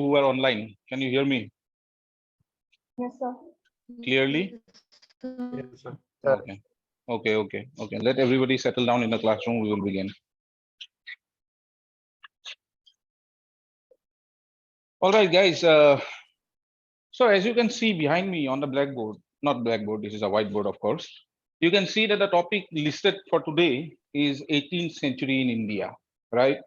who are online. Can you hear me Yes, sir. clearly? Yes, sir. Okay. Okay. Let everybody settle down in the classroom. We will begin. All right, guys. So as you can see behind me on the blackboard, not blackboard, this is a whiteboard, of course. You can see that the topic listed for today is 18th century in India, right?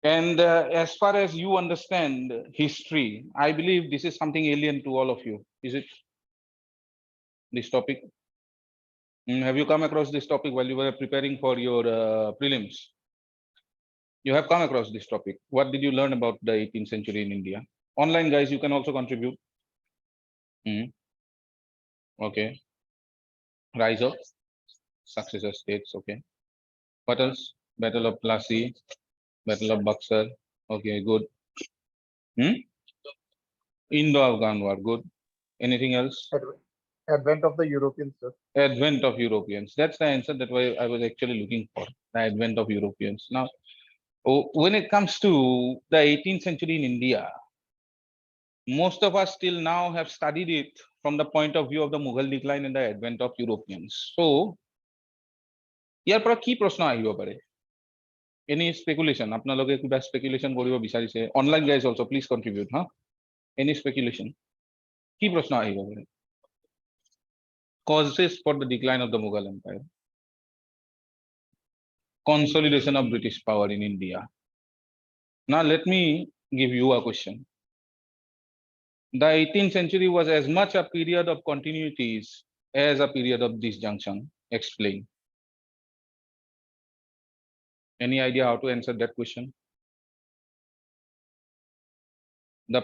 And as far as you understand history, I believe this is something alien to all of you. Is it? This topic? Have you come across this topic while you were preparing for your prelims? You have come across this topic. What did you learn about the 18th century in India? Online, guys, you can also contribute. Okay. Rise of successor states. Okay. What else? Battle of Plassey, Battle of Buxar. Okay, good. Indo-Afghan War. Good. Anything else? Advent of the Europeans, sir. Advent of Europeans. That's the answer that I was actually looking for. The advent of Europeans. Now, when it comes to the 18th century in India, most of us till now have studied it from the point of view of the Mughal decline and the advent of Europeans. So, ইয়াৰ পৰা কি প্ৰশ্ন আহিব পাৰে? Any speculation? আপোনালোকে কিবা speculation কৰিব বিচাৰিছে? Online guys also please contribute, huh? Any speculation? কি প্ৰশ্ন আহিব পাৰে? Causes for the decline of the Mughal Empire. Consolidation of British power in India. Now let me give you a question. The 18th century was as much a period of continuities as a period of disjunction. Explain. Any idea how to answer that question? The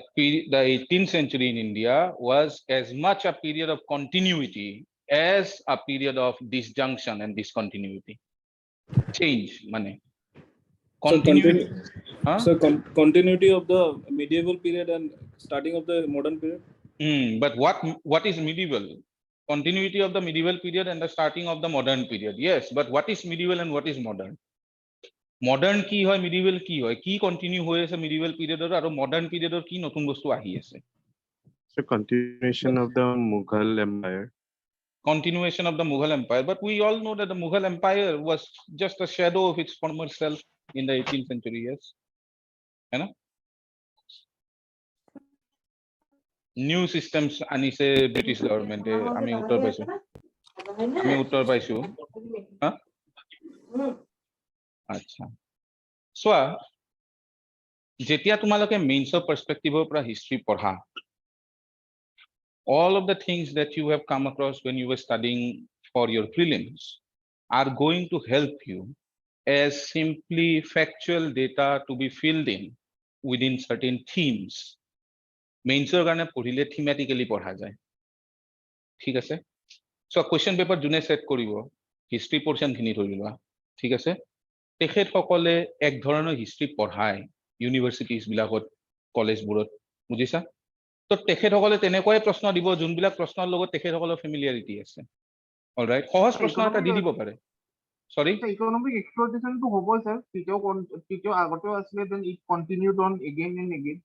18th century in India was as much a period of continuity as a period of disjunction and discontinuity. Change, money. Continuity. So continuity of the medieval period and starting of the modern period. But what is medieval? Continuity of the medieval period and the starting of the modern period. Yes, but what is medieval and what is modern? Modern কি হয়, medieval কি হয়, কি continue হৈ আছে medieval period আৰু modern period কি নতুন বস্তু আহি আছে? So continuation of the Mughal Empire. Continuation of the Mughal Empire, but we all know that the Mughal Empire was just a shadow of its former self in the 18th century. Yes, you know, new systems আনিছে British government আমি উত্তৰ পাইছো হা আচ্ছা সোৱা যেতিয়া তোমালোকে মেইনছৰ পাৰ্সপেক্টিভৰ পৰা history পঢ়া, all of the things that you have come across when you were studying for your prelims are going to help you as simply factual data to be filled in within certain themes. Mainsor garne পঢ়িলে thematically পঢ়া যায়, ঠিক আছে? So question paper june set koribo history portion khini thori loa, ঠিক আছে? তেখেত সকলে এক ধৰণৰ হিষ্ট্ৰী পঢ়ায় ইউনিভাৰ্সিটিজ বিলাকত, কলেজ বোৰত, বুজিছা? তো তেখেত সকলে তেনেকৈ প্ৰশ্ন দিব যোনবিলাক প্ৰশ্নৰ লগত তেখেত সকলৰ ফেমিলিয়াৰিটি আছে। অলৰাইট, সহজ প্ৰশ্ন এটা দি দিব পাৰে। সৰি, ইকোনমিক এক্সপ্লইটেশন তো হ'ব স্যার, তৃতীয় আগতেও আছিল, then it continued on again and again.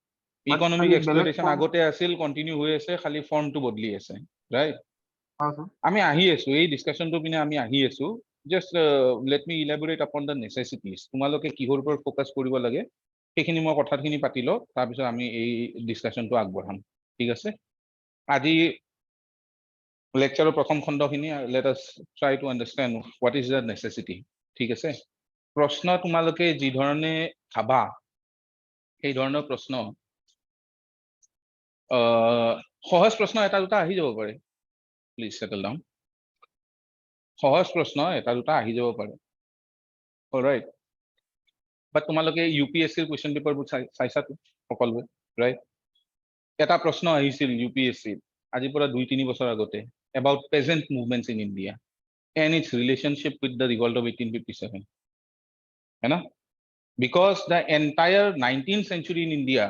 Economic exploitation আগতে আছিল, কন্টিনিউ হৈ আছে, খালি ফৰ্মটো বদলি আছে, ৰাইট? আমি আহি আছো এই ডিসকাশনটো পিনে আমি আহি আছো। Just let me elaborate upon the necessities. তোমালোকে কিহৰ ওপৰত ফোকাস কৰিব লাগে সেইখিনি মই কথাখিনি পাতি ল, তাৰ পিছত আমি এই ডিসকাশনটো আগবঢ়াম, ঠিক আছে? আজি লেকচাৰৰ প্ৰথম খণ্ডখিনি let us try to understand what is the necessity, ঠিক আছে? প্ৰশ্ন তোমালোকে যি ধৰণে ভাবা সেই ধৰণৰ প্ৰশ্ন সহজ প্ৰশ্ন এটা দুটা আহি যাব পাৰে। Please settle down. সহজ প্ৰশ্ন এটা দুটা আহি যাব পাৰে, অলৰাইট? বাট তোমালোকে ইউপিএসসিৰ কুৱেশ্যন পেপাৰবোৰ চাইছা সকলোৱে, ৰাইট? এটা প্ৰশ্ন আহিছিল ইউপিএসসিৰ আজিৰ পৰা 2-3 বছৰ আগতে about peasant movements in India and its relationship with the revolt of 1857, है ना? Because the entire 19th century in India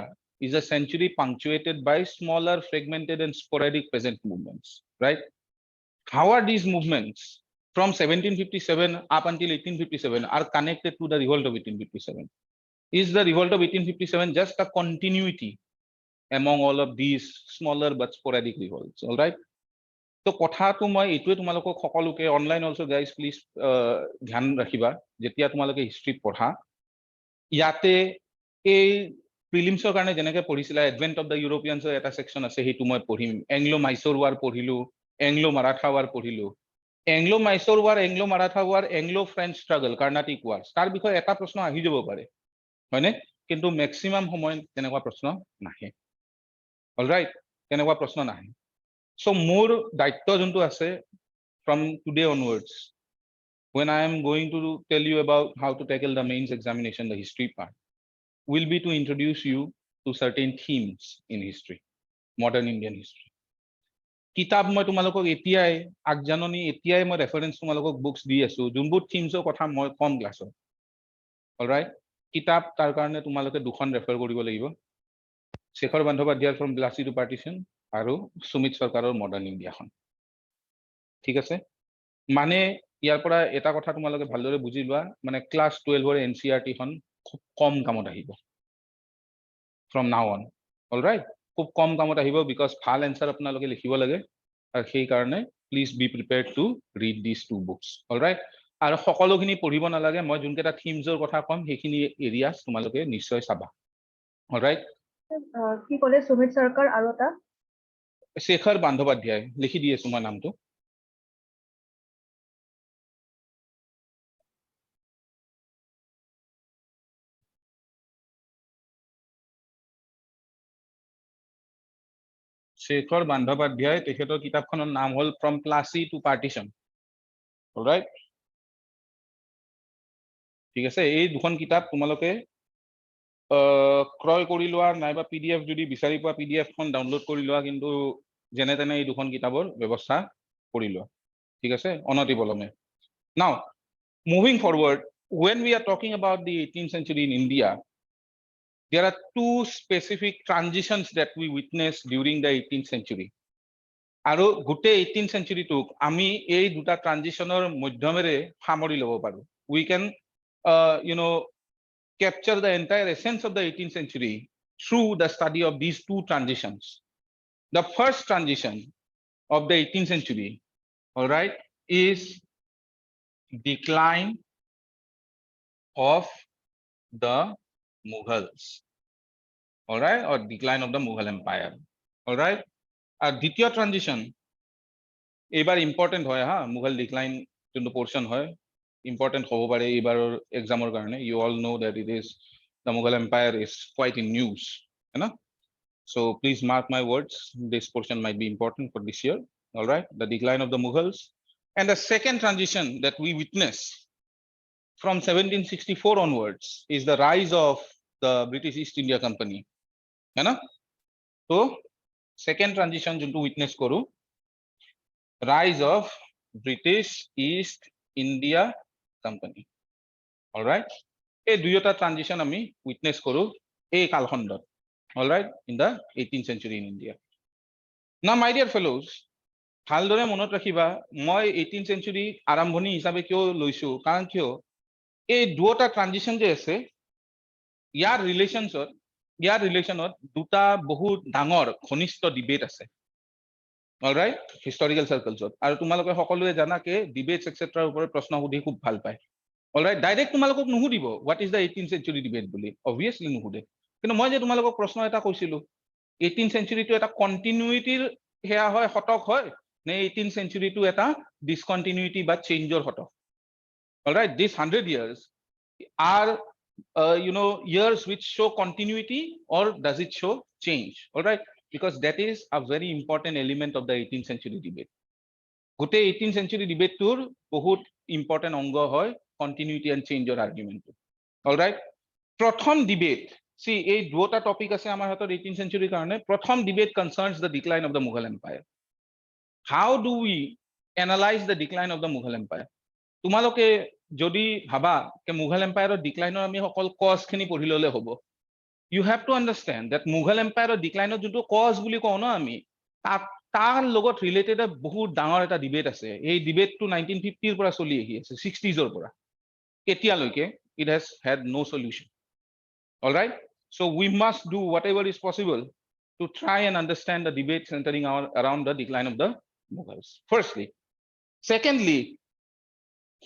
is a century punctuated by smaller, fragmented and sporadic peasant movements, right? How are these movements from 1757 up until 1857 are connected to the revolt of 1857? Is the revolt of 1857 just a continuity among all of these smaller but sporadic revolts. All right. তো কথাটো মই এইটোৱে তোমালোকক সকলোকে online also guys please ধ্যান ৰাখিবা যেতিয়া তোমালোকে হিষ্ট্ৰী পঢ়া ইয়াতে এই প্ৰিলিমছৰ কাৰণে যেনেকৈ পঢ়িছিলা এডভেন্ট অফ দ্য ইউৰোপিয়ানছৰ এটা সেকশন আছে সেইটো মই পঢ়িম এংলো মাইসোৰ ৱাৰ পঢ়িলো এংলো মাৰাঠা ৱাৰ পঢ়িলো Anglo Mysore war Anglo Maratha war Anglo French struggle Carnatic wars তাৰ বিষয়ে এটা প্ৰশ্ন আহি যাব পাৰে হয়নে কিন্তু ম্যাক্সিমাম সময় তেনেকুৱা প্ৰশ্ন নাহে অলৰাইট তেনেকুৱা প্ৰশ্ন নাহে So more daitya juntu ase from today onwards when I am going to tell you about how to tackle the mains examination the history part will be to introduce you to certain themes in history modern Indian history kitab moi tumalokok etiai agjanoni etiai moi reference tumalokok books di asu junbut themes or kotha moi kom class all right kitab tar karone tumaloke dukhon refer koribo lagibo Shekhar Bandhopadhyay from Glassy to Partition আৰু সুমিত সৰকাৰৰ modern ইণ্ডিয়াখন ঠিক আছে মানে ইয়াৰ পৰা এটা কথা তোমালোকে ভালদৰে বুজি লোৱা মানে ক্লাস 12 ৰ এনসিআৰটি খন খুব কম কামত আহিব from now on all right খুব কম কামত আহিব বিকজ ভাল এনসার আপোনালোকে লিখিব লাগে আৰু সেই কাৰণে please be prepared to read this two books all right আৰু সকলোখিনি পঢ়িব নালাগে মই যোনকেইটা থিমছৰ কথা কম সেইখিনি এৰিয়াছ তোমালোকে নিশ্চয় চাবা all right কি ক'লে সুমিত সৰকাৰ আৰু এটা শেখৰ বান্ধোপাধ্যায় লিখি দি আছো মই নামটো শেখৰ বান্ধোপাধ্যায় তেখেতৰ কিতাপখনৰ নাম হ'ল from Plassey two partition alright ঠিক আছে এই দুখন কিতাপ তোমালোকে ক্ৰয় কৰি লোৱা নাইবা পিডিএফ যদি বিচাৰি পোৱা পিডিএফ খন ডাউনলোড কৰি লোৱা কিন্তু যেনে তেনে এই দুখন কিতাপৰ ব্যৱস্থা কৰি লোৱা ঠিক আছে অনতি পলমে now moving forward when we are talking about the 18th century in India there are two specific transitions that we witnessed during the 18th century আৰু গোটেই 18th century টোক আমি এই দুটা ট্ৰানজিশনৰ মধ্যমেৰে সামৰি ল'ব পাৰো we can capture the entire essence of the 18th century through the study of these two transitions. The first transition of the 18th century, all right, is decline of the Mughals, all right, or decline of the Mughal Empire, all right. দ্বিতীয় transition, এবার important হয় হা Mughal decline যোনটো portion হয় important hobo pare ebar exam or karone you all know that it is the Mughal Empire is quite in news you know so please mark my words this portion might be important for this year all right the decline of the Mughals and the second transition that we witness from 1764 onwards is the rise of the British East India Company you know so second transition juntu witness koru rise of British East India Company all right এই দুইটা transition আমি witness কৰো এই কালখণ্ডত all right in the 18th century in India now my dear fellows ভালদৰে মনত ৰাখিবা মই 18th century আৰম্ভণি হিচাপে কিয় লৈছো কাৰণ কিয় এই দুটা ট্রানজিশন যে আছে ইয়াৰ ৰিলেশনত দুটা বহুত ডাঙৰ ঘনিষ্ঠ ডিবেট আছে all right historical circles আৰু তোমালোকে সকলোৱে জানা কে ডিবেটস এটসেট্ৰাৰ ওপৰত প্ৰশ্ন সুধি খুব ভাল পায় all right ডাইৰেক্ট তোমালোকক নুহুদিব what is the 18th century debate bully obviously নুহুদে কিন্তু মই যে তোমালোকক প্ৰশ্ন এটা কৈছিলো 18th century টো এটা কন্টিনিউইটিৰ হেয়া হয় হটক হয় নে 18th century টো এটা ডিসকন্টিনিউইটি বা চেঞ্জৰ হটক all right these 100 years are years which show continuity or does it show change all right because that is a very important element of the 18th century debate gote 18th century debate tour bahut important ongo hoy continuity and change or argument all right prothom debate see ei duota topic ase amar hator 18th century karone prothom debate concerns the decline of the Mughal Empire how do we analyze the decline of the Mughal Empire তোমালোকে যদি ভাবা কে Mughal Empire decline আমি সকল cause খিনি পঢ়ি ললে হ'ব you have to understand that Mughal Empire decline যোনটো কজ বুলি কওঁ ন আমি তাৰ লগত ৰিলেটেড বহুত ডাঙৰ এটা ডিবেট আছে এই ডিবেটটো 1950 ৰ পৰা চলি আহি আছে 60s ৰ পৰা এতিয়ালৈকে it has had no solution all right so we must do whatever is possible to try and understand the debate centering around the decline of the Mughals. Firstly. Secondly,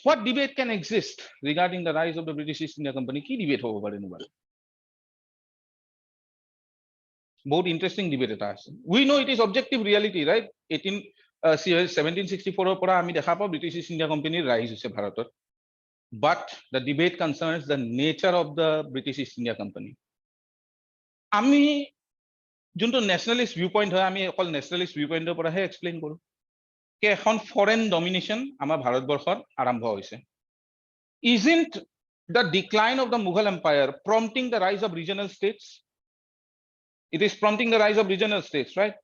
what debate can exist regarding the rise of the British East India Company? Key debate hobo pare nubar. Both interesting debate eta ase. We know it is objective reality, right? 1764 or pora ami dekha pao British East India Company rise hoise Bharatot. But the debate concerns the nature of the British East India Company. Ami junto nationalist viewpoint hoy ami ekol nationalist viewpoint pora he explain koru. Ke ekhon foreign domination amar Bharat borkhor arambho hoise. Isn't the decline of the Mughal Empire prompting the rise of regional states? It is prompting the rise of regional states, right?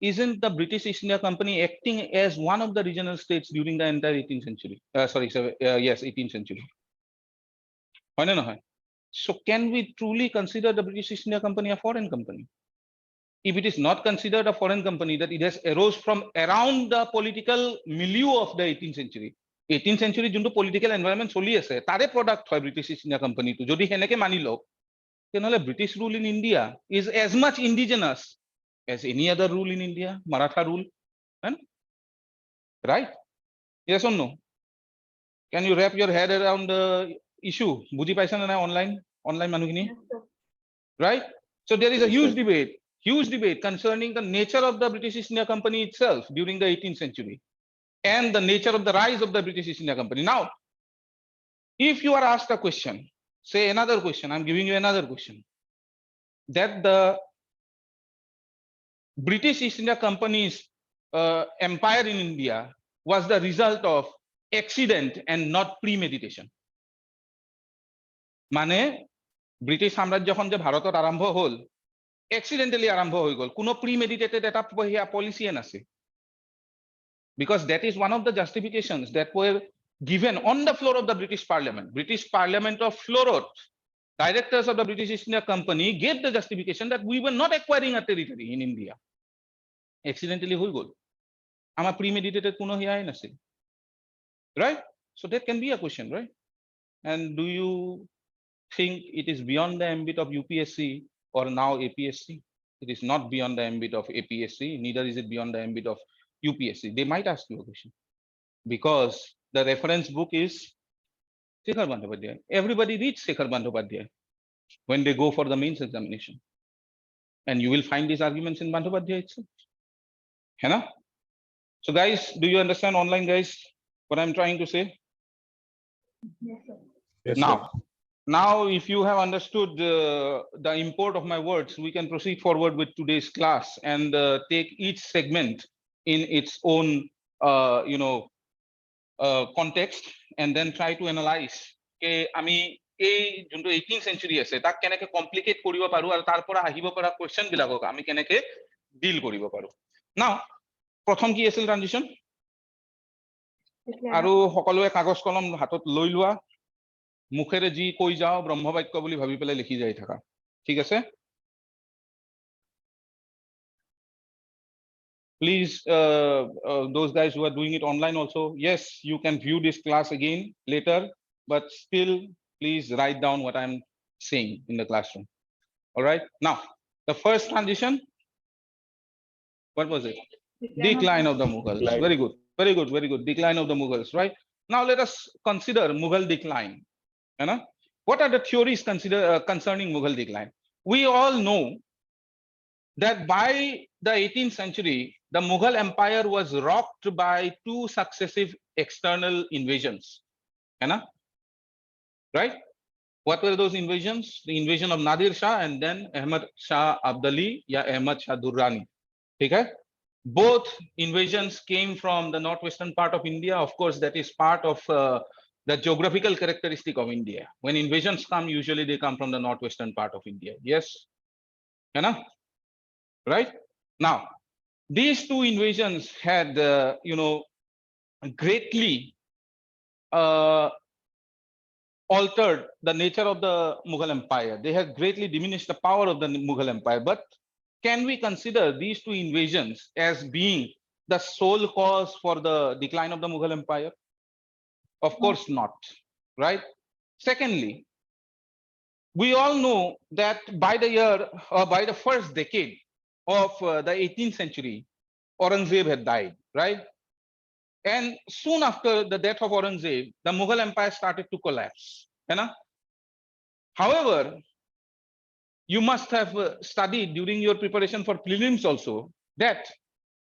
Isn't the British East India Company acting as one of the regional states during the entire 18th century? Yes, 18th century. So can we truly consider the British East India Company a foreign company? If it is not considered a foreign company, that it has arose from around the political milieu of the 18th century. 18th century junto political environment choli ase, tare product hoy British East India Company to. Jodi heneke mani lo, tenole British rule in India is as much indigenous as any other rule in India, Maratha rule, right? Yes or no? Can you wrap your head around the issue? Buji paisa na online manukini, right? So there is a huge debate concerning the nature of the British East India Company itself during the 18th century and the nature of the rise of the British East India Company. Now, if you are asked a question, say another question, I'm giving you another question, that the British East India Company's empire in India was the result of accident and not premeditation. Mane British Samraj jokhon je Bharatot arambho hol, accidentally arambho hoi gol, kuno premeditated eta policy enase. Because that is one of the justifications that were given on the floor of the British Parliament. British Parliament of Florot, directors of the British East India Company gave the justification that we were not acquiring a territory in India. Accidentally hoi gol. Ama premeditated kuno hiya nase. Right? So that can be a question, right? And do you think it is beyond the ambit of UPSC or now APSC? It is not beyond the ambit of APSC, neither is it beyond the ambit of UPSC. They might ask you a question because the reference book is 𝐶 Bandhopadhyay. Everybody reads 𝐶 Bandhopadhyay when they go for the mains examination. And you will find these arguments in Bandhopadhyay itself. Hena? So guys, do you understand online guys what I'm trying to say? Yes, sir. Yes, Now, if you have understood the import of my words, we can proceed forward with today's class and take each segment in its own, context and then try to analyze. Ke ami ei junto 18th century ase, tak keneke complicate koribo paru aru tar pora ahibo para question bilakok ami keneke deal koribo paru. Now, prothom ki asil transition? Aru hokoloe kagos kolom hatot loi lua. মুখেৰে জি কৈ যাও ব্ৰহ্মবাক্য বুলি ভাবি পেলাই লিখি যাই থাকা ঠিক আছে please those guys who are doing it online also, yes, you can view this class again later, but still please write down what I'm saying in the classroom. All right, now the first transition, what was it? Decline of the Mughals. Very good, decline of the Mughals. Right, now let us consider Mughal decline. What are the theories concerning Mughal decline? We all know that by the 18th century, the Mughal Empire was rocked by two successive external invasions. Right? What were those invasions? The invasion of Nadir Shah and then Ahmad Shah Abdali, Ahmad Shah Durrani. Okay? Both invasions came from the northwestern part of India. Of course, that is part of the geographical characteristic of India. When invasions come, usually they come from the northwestern part of India. Yes? Right? Now, these two invasions had, greatly altered the nature of the Mughal Empire. They have greatly diminished the power of the Mughal Empire. But can we consider these two invasions as being the sole cause for the decline of the Mughal Empire? Of course not, right? Secondly, we all know that by the year or by the first decade of the 18th century, 𝐷𝐸z𝐝 had died, right? And soon after the death of 𝐷𝐸z𝐝, the Mughal Empire started to collapse. You know? However, you must have studied during your preparation for prelims also that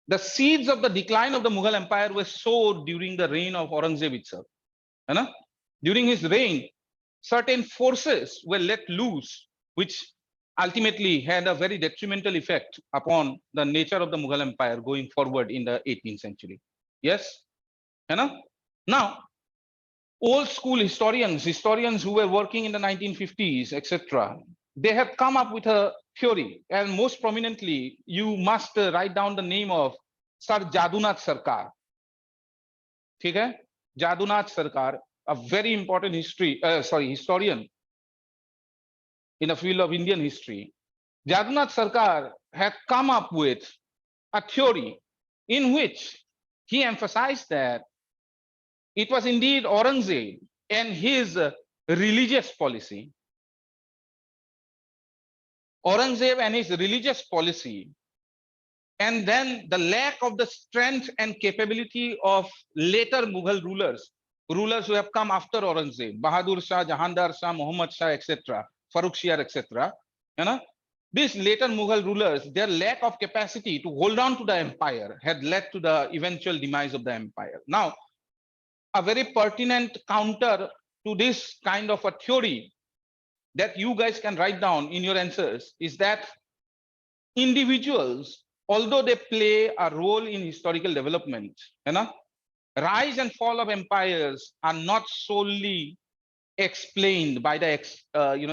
the seeds of the decline of the Mughal Empire were sowed during the reign of 𝐷𝐸z𝐝 itself. You know? During his reign, certain forces were let loose, which ultimately had a very detrimental effect upon the nature of the Mughal Empire going forward in the 18th century. Yes? You know? Now, old school historians who were working in the 1950s, etc., they have come up with a theory, and most prominently, you must write down the name of Sir Jadunath Sarkar. Okay? Jadunath Sarkar, a very important historian in the field of Indian history. Jadunath Sarkar had come up with a theory in which he emphasized that it was indeed 𝐷𝐸z𝐝 and his religious policy. 𝐷𝐸z𝐝 and his religious policy, and then the lack of the strength and capability of later Mughal rulers who have come after 𝐷𝐸z𝐝, Bahadur Shah, Jahandar Shah, Muhammad Shah, etc., Farrukhsiyar, etc. You know, these later Mughal rulers, their lack of capacity to hold on to the empire had led to the eventual demise of the empire. Now, a very pertinent counter to this kind of a theory that you guys can write down in your answers is that individuals, although they play a role in historical development, you know, rise and fall of empires are not solely explained by the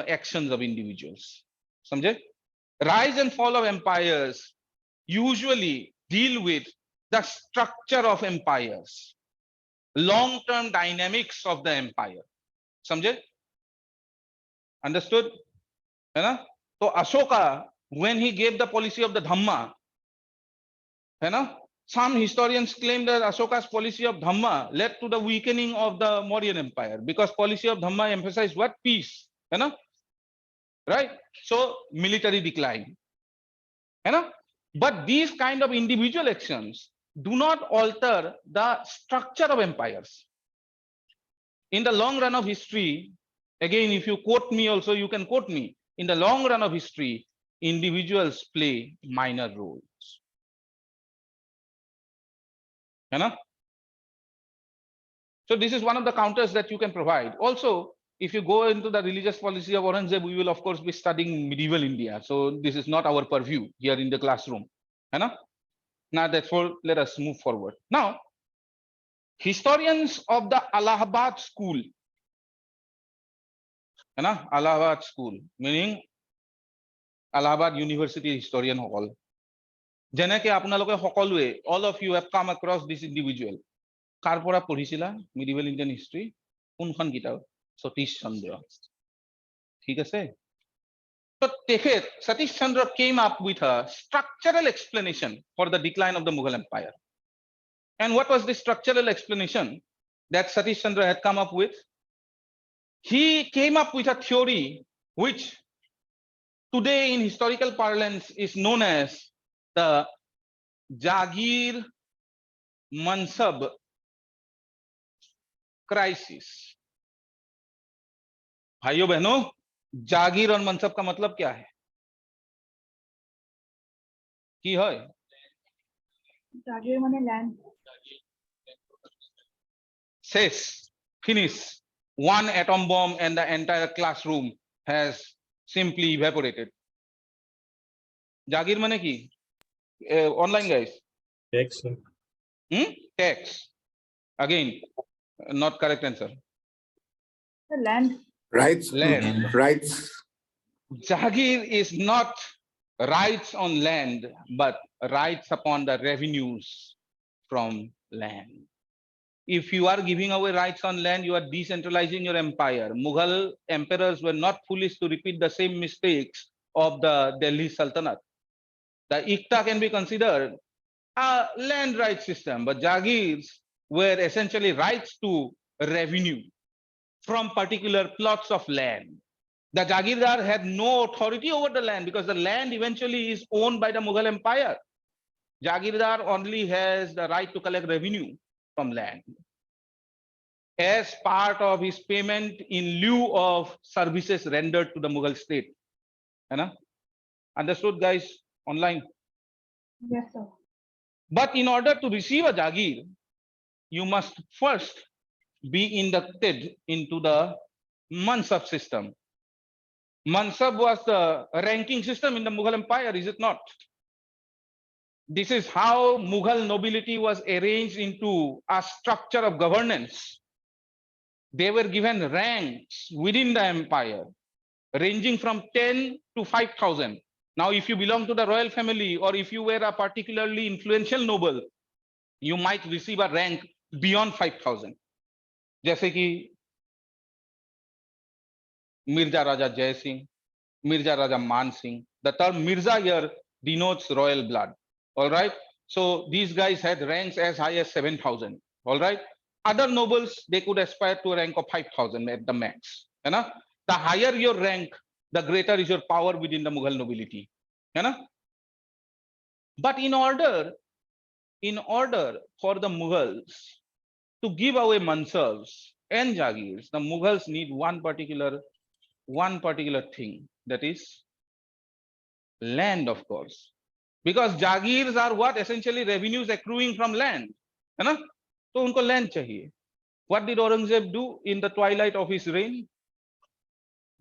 actions of individuals. Samjhe? Rise and fall of empires usually deal with the structure of empires, long-term dynamics of the empire. Samjhe? Understood? You know? So Ashoka, when he gave the policy of the Dhamma, you know, some historians claim that Ashoka's policy of Dhamma led to the weakening of the Mauryan Empire, because policy of Dhamma emphasized what? Peace. You know? Right? So military decline. You know? But these kind of individual actions do not alter the structure of empires. In the long run of history, again, if you quote me also, you can quote me. In the long run of history, individuals play minor roles. You know? So this is one of the counters that you can provide. Also, if you go into the religious policy of 𝐷𝐸z𝐝, we will of course be studying medieval India. So this is not our purview here in the classroom. You know? Now, therefore, let us move forward. Now, historians of the Allahabad school, you know, Allahabad school, meaning Allahabad University historian hall. Jeneke apnaloke hokolwe, all of you have come across this individual. Kar pora porhisila medieval Indian history? Kunkhon kitab? Satish Chandra. Thik ase? So Satish Chandra came up with a structural explanation for the decline of the Mughal Empire. And what was the structural explanation that Satish Chandra had come up with? He came up with a theory which today in historical parlance is known as the Jagir Mansab crisis. भाइयों बहनों, जागीर और मनसब का मतलब क्या है? की है? जागीर माने land. Says, finish. One atom bomb and the entire classroom has simply evaporated. Jagir mane ki? Online guys. Tax. Tax. Again, not correct answer. The land. Rights. Land. Rights. Jagir is not rights on land, but rights upon the revenues from land. If you are giving away rights on land, you are decentralizing your empire. Mughal emperors were not foolish to repeat the same mistakes of the Delhi Sultanate. The Ikta can be considered a land right system, but Jagirs were essentially rights to revenue from particular plots of land. The Jagirdar had no authority over the land because the land eventually is owned by the Mughal Empire. Jagirdar only has the right to collect revenue from land as part of his payment in lieu of services rendered to the Mughal state. Understood, guys? Online. Yes, sir. But in order to receive a Jagir, you must first be inducted into the Mansab system. Mansab was the ranking system in the Mughal Empire, is it not? This is how Mughal nobility was arranged into a structure of governance. They were given ranks within the empire, ranging from 10 to 5,000. Now, if you belong to the royal family or if you were a particularly influential noble, you might receive a rank beyond 5,000. जैसे कि Mirza Raja Jai Singh, Mirza Raja Man Singh. The term Mirza here denotes royal blood. All right. So these guys had ranks as high as 7,000. All right. Other nobles, they could aspire to a rank of 5,000 at the max. The higher your rank, the greater is your power within the Mughal nobility. But in order for the Mughals to give away mansabs and jagirs, the Mughals need one particular thing, that is land, of course, because jagirs are what? Essentially revenues accruing from land. So unko land chahiye. What did Aurangzeb do in the twilight of his reign?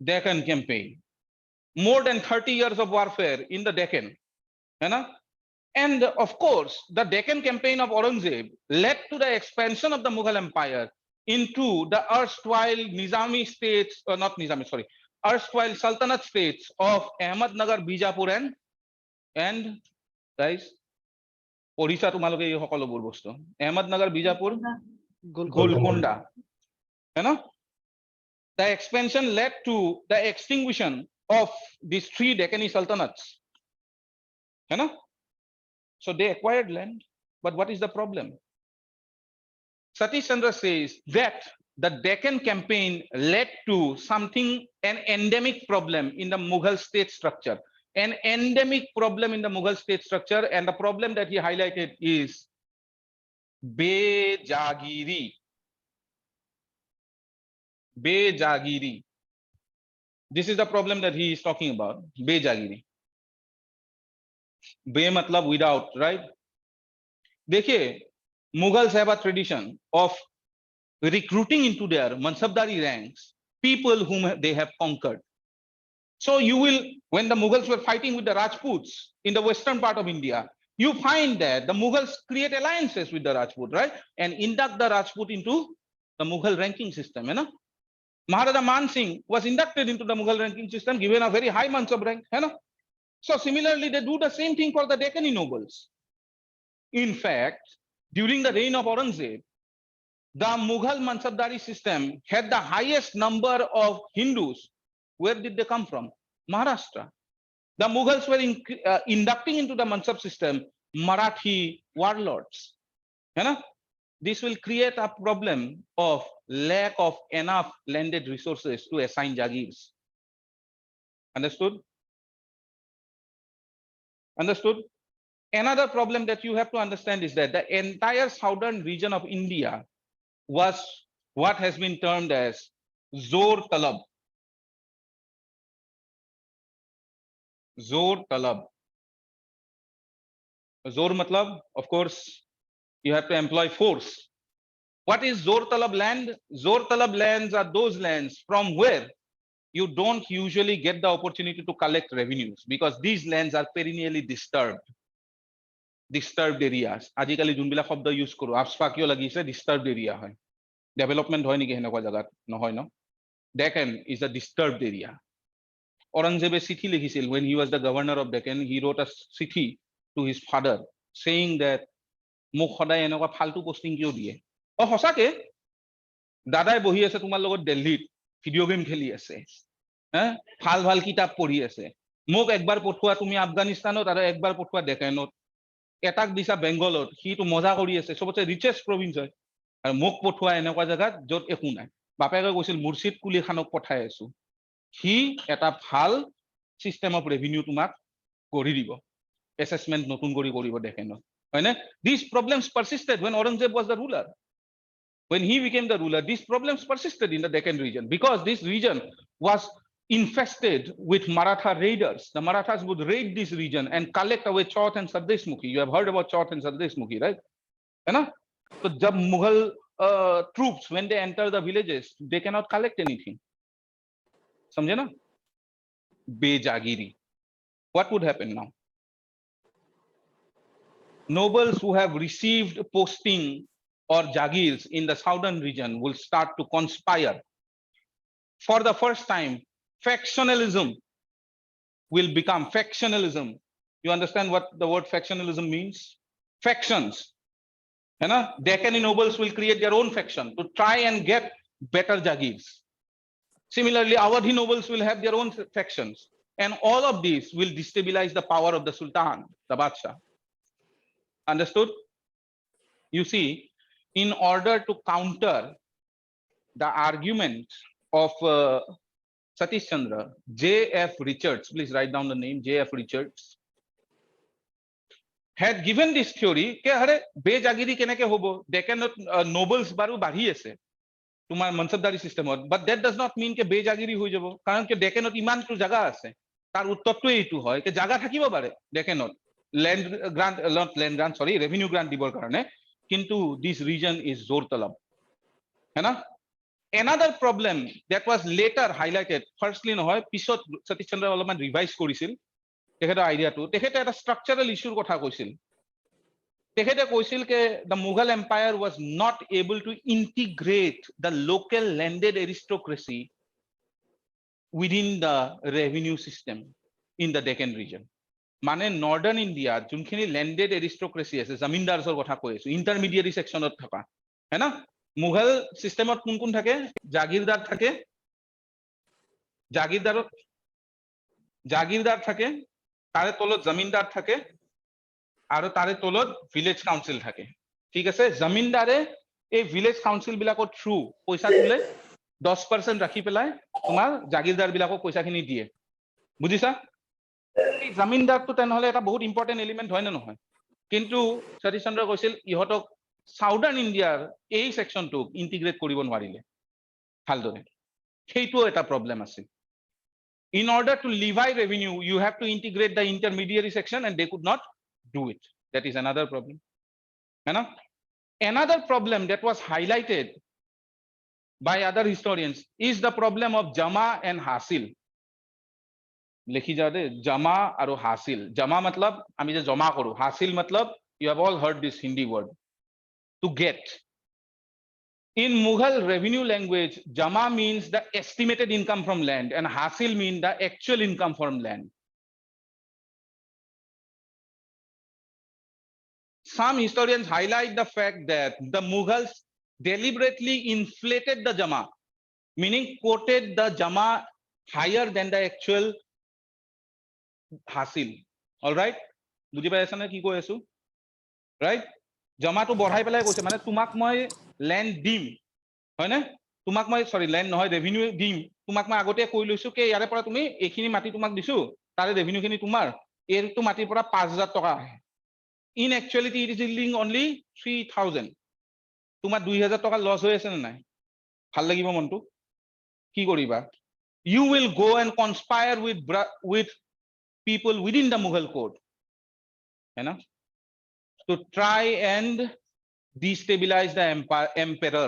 Deccan campaign. More than 30 years of warfare in the Deccan. And of course, the Deccan campaign of Aurangzeb led to the expansion of the Mughal Empire into the erstwhile Nizami states, or not Nizami, sorry, erstwhile Sultanate states of Ahmednagar, Bijapur, and guys, Orissa tumaloke ei hokoloবোৰ বস্তু Ahmednagar, Bijapur, Golconda. The expansion led to the extinction of these three Deccani sultanates. So they acquired land, but what is the problem? Satish Chandra says that the Deccan campaign led to something, an endemic problem in the Mughal state structure. An endemic problem in the Mughal state structure, and the problem that he highlighted is Be-Jagiri. Be-Jagiri. This is the problem that he is talking about, Be-Jagiri. Be matlab without, right? Dekhiye, Mughals have a tradition of recruiting into their mansabdari ranks people whom they have conquered. So you will, when the Mughals were fighting with the Rajputs in the western part of India, you find that the Mughals create alliances with the Rajput, right? And induct the Rajput into the Mughal ranking system. Maharaja Man Singh was inducted into the Mughal ranking system, given a very high mansab rank. So similarly, they do the same thing for the Deccani nobles. In fact, during the reign of Aurangzeb, the Mughal mansabdari system had the highest number of Hindus. Where did they come from? Maharashtra. The Mughals were inducting into the mansab system Marathi warlords. This will create a problem of lack of enough landed resources to assign jagirs. Understood? Understood? Another problem that you have to understand is that the entire southern region of India was what has been termed as Zor Talab. Zor Talab. Zor matlab, of course, you have to employ force. What is Zor Talab land? Zor Talab lands are those lands from where you don't usually get the opportunity to collect revenues, because these lands are perennially disturbed. Disturbed areas. Ajikali junbila shobda use koro. Abspa kyo lagise disturbed area hai. Development hoy niki henekwa jagat no hoy no. Deccan is a disturbed area. Aurangzeb Sithi likhisil when he was the governor of Deccan. He wrote a Sithi to his father saying that mok khoday enekwa phaltu posting kyo diye. O hosake dadai bohi ase tumar logot Delhi video game kheli ase. Phal phal kitab pori ase. Mok ekbar pothua tumi Afghanistanot aro ekbar pothua Deccanot. Etak disa Bengalot, he to moja kori ase. Sobotse richest province hoy. Aru mok pothua enekwa jagat jot ekho nai. Bapeke koisil Murshid Kuli Khanok pothai asu. হি এটা ভাল system of revenue তোমাক কৰি দিব assessment নতুন কৰি কৰিব দেখেন হয় না these problems persisted when Aurangzeb was the ruler when he became the ruler these problems persisted in the Deccan region because this region was infested with Maratha raiders the Marathas would raid this region and collect away 𝐶𝐤 and 𝐲𝐿-𝒪ukhi you have heard about 𝐶𝐤 and 𝐲𝐿-𝒪ukhi right है ना so jab Mughal troops when they enter the villages they cannot collect anything समझे ना बेजागीरी what would happen now nobles who have received posting or jagirs in the southern region will start to conspire for the first time factionalism will become factionalism you understand what the word factionalism means factions है ना Deccani nobles will create their own faction to try and get better jagirs similarly Awadhi nobles will have their own factions and all of these will destabilize the power of the sultan the Badshah understood you see in order to counter the argument of Satish Chandra J.F. Richards please write down the name J.F. Richards had given this theory ke are bejagiri keneke hobo Deccan nobles baru bahi ase tumar mansabdari system but that does not mean ke bejagiri hoi jabo karon ke Deccan iman tu jaga ase tar uttor tu eitu hoy ke jaga thakibo pare Deccan land grant sorry revenue grant dibor karone kintu this region is zor talab hai na another problem that was later highlighted firstly no hoy pisot Satish Chandra অলপমান revise কৰিছিল তেখেতৰ আইডিয়াটো তেখেতে এটা স্ট্ৰাকচাৰাল ইস্যুৰ কথা কৈছিল তেখেতে কৈছিল যে the Mughal empire was not able to integrate the local landed aristocracy within the revenue system in the Deccan region মানে নর্দার্ন ইন্ডিয়া যোনখিনি ল্যান্ডেড এরিস্টোক্রেসি আছে জমিনদারসৰ কথা কৈ আছো ইন্টারমিডিয়েট সেকশনত থকা है ना মুঘল সিস্টেমত কোন কোন থাকে জাগিরদার থাকে জাগিরদার থাকে তারে তলত জমিনদার থাকে আৰু তারে তলত ভিলেজ কাউন্সিল থাকে ঠিক আছে জমিনদারে এই ভিলেজ কাউন্সিল বিলাকৰ থ্ৰু পইচা তুলে 10% ৰাখি পেলাই তোমাৰ জাগিরদার বিলাকক পইচাখিনি দিয়ে বুজিছা এই জমিনদারটো তেনেহলে এটা বহুত ইম্পৰ্টেন্ট এলিমেন্ট হয় না নহয় কিন্তু সতীশ চন্দ্ৰ কৈছিল ইহতক সাউদার্ন ইন্ডিয়াৰ এই সেকশনটো ইন্টিগ্ৰেট কৰিব নোৱাৰিলে ভালদৰে সেইটো এটা প্ৰবলেম আছে in order to levy revenue you have to integrate the intermediary section and they could not do it that is another problem है ना another problem that was highlighted by other historians is the problem of jama and hasil लिखी जा दे जमा और हासिल जमा मतलब আমি যে জমা কৰো হাসিল मतलब you have all heard this Hindi word to get in Mughal revenue language jama means the estimated income from land and hasil means the actual income from land some historians highlight the fact that the Mughals deliberately inflated the jama meaning quoted the jama higher than the actual হাসিল all right বুজি পাইছা না কি কৈ আছো right জমাটো বঢ়াই পেলাই কৈছে মানে তোমাক মই ল্যান্ড দিম হয় না তোমাক মই সরি ল্যান্ড নহয় ৰেভিনিউ দিম তোমাক মই আগতে কৈ লৈছো কে ইয়াৰে পৰা তুমি এইখিনি মাটি তোমাক দিছো তাৰে ৰেভিনিউ খিনি তোমাৰ এইটো মাটিৰ পৰা 5000 টকা আহে in actuality it is ailing only 3000 তোমাৰ 2000 টকা লস হৈ আছে না নাই ভাল লাগিব মনটো কি কৰিবা you will go and conspire with people within the Mughal court है ना to try and destabilize the emperor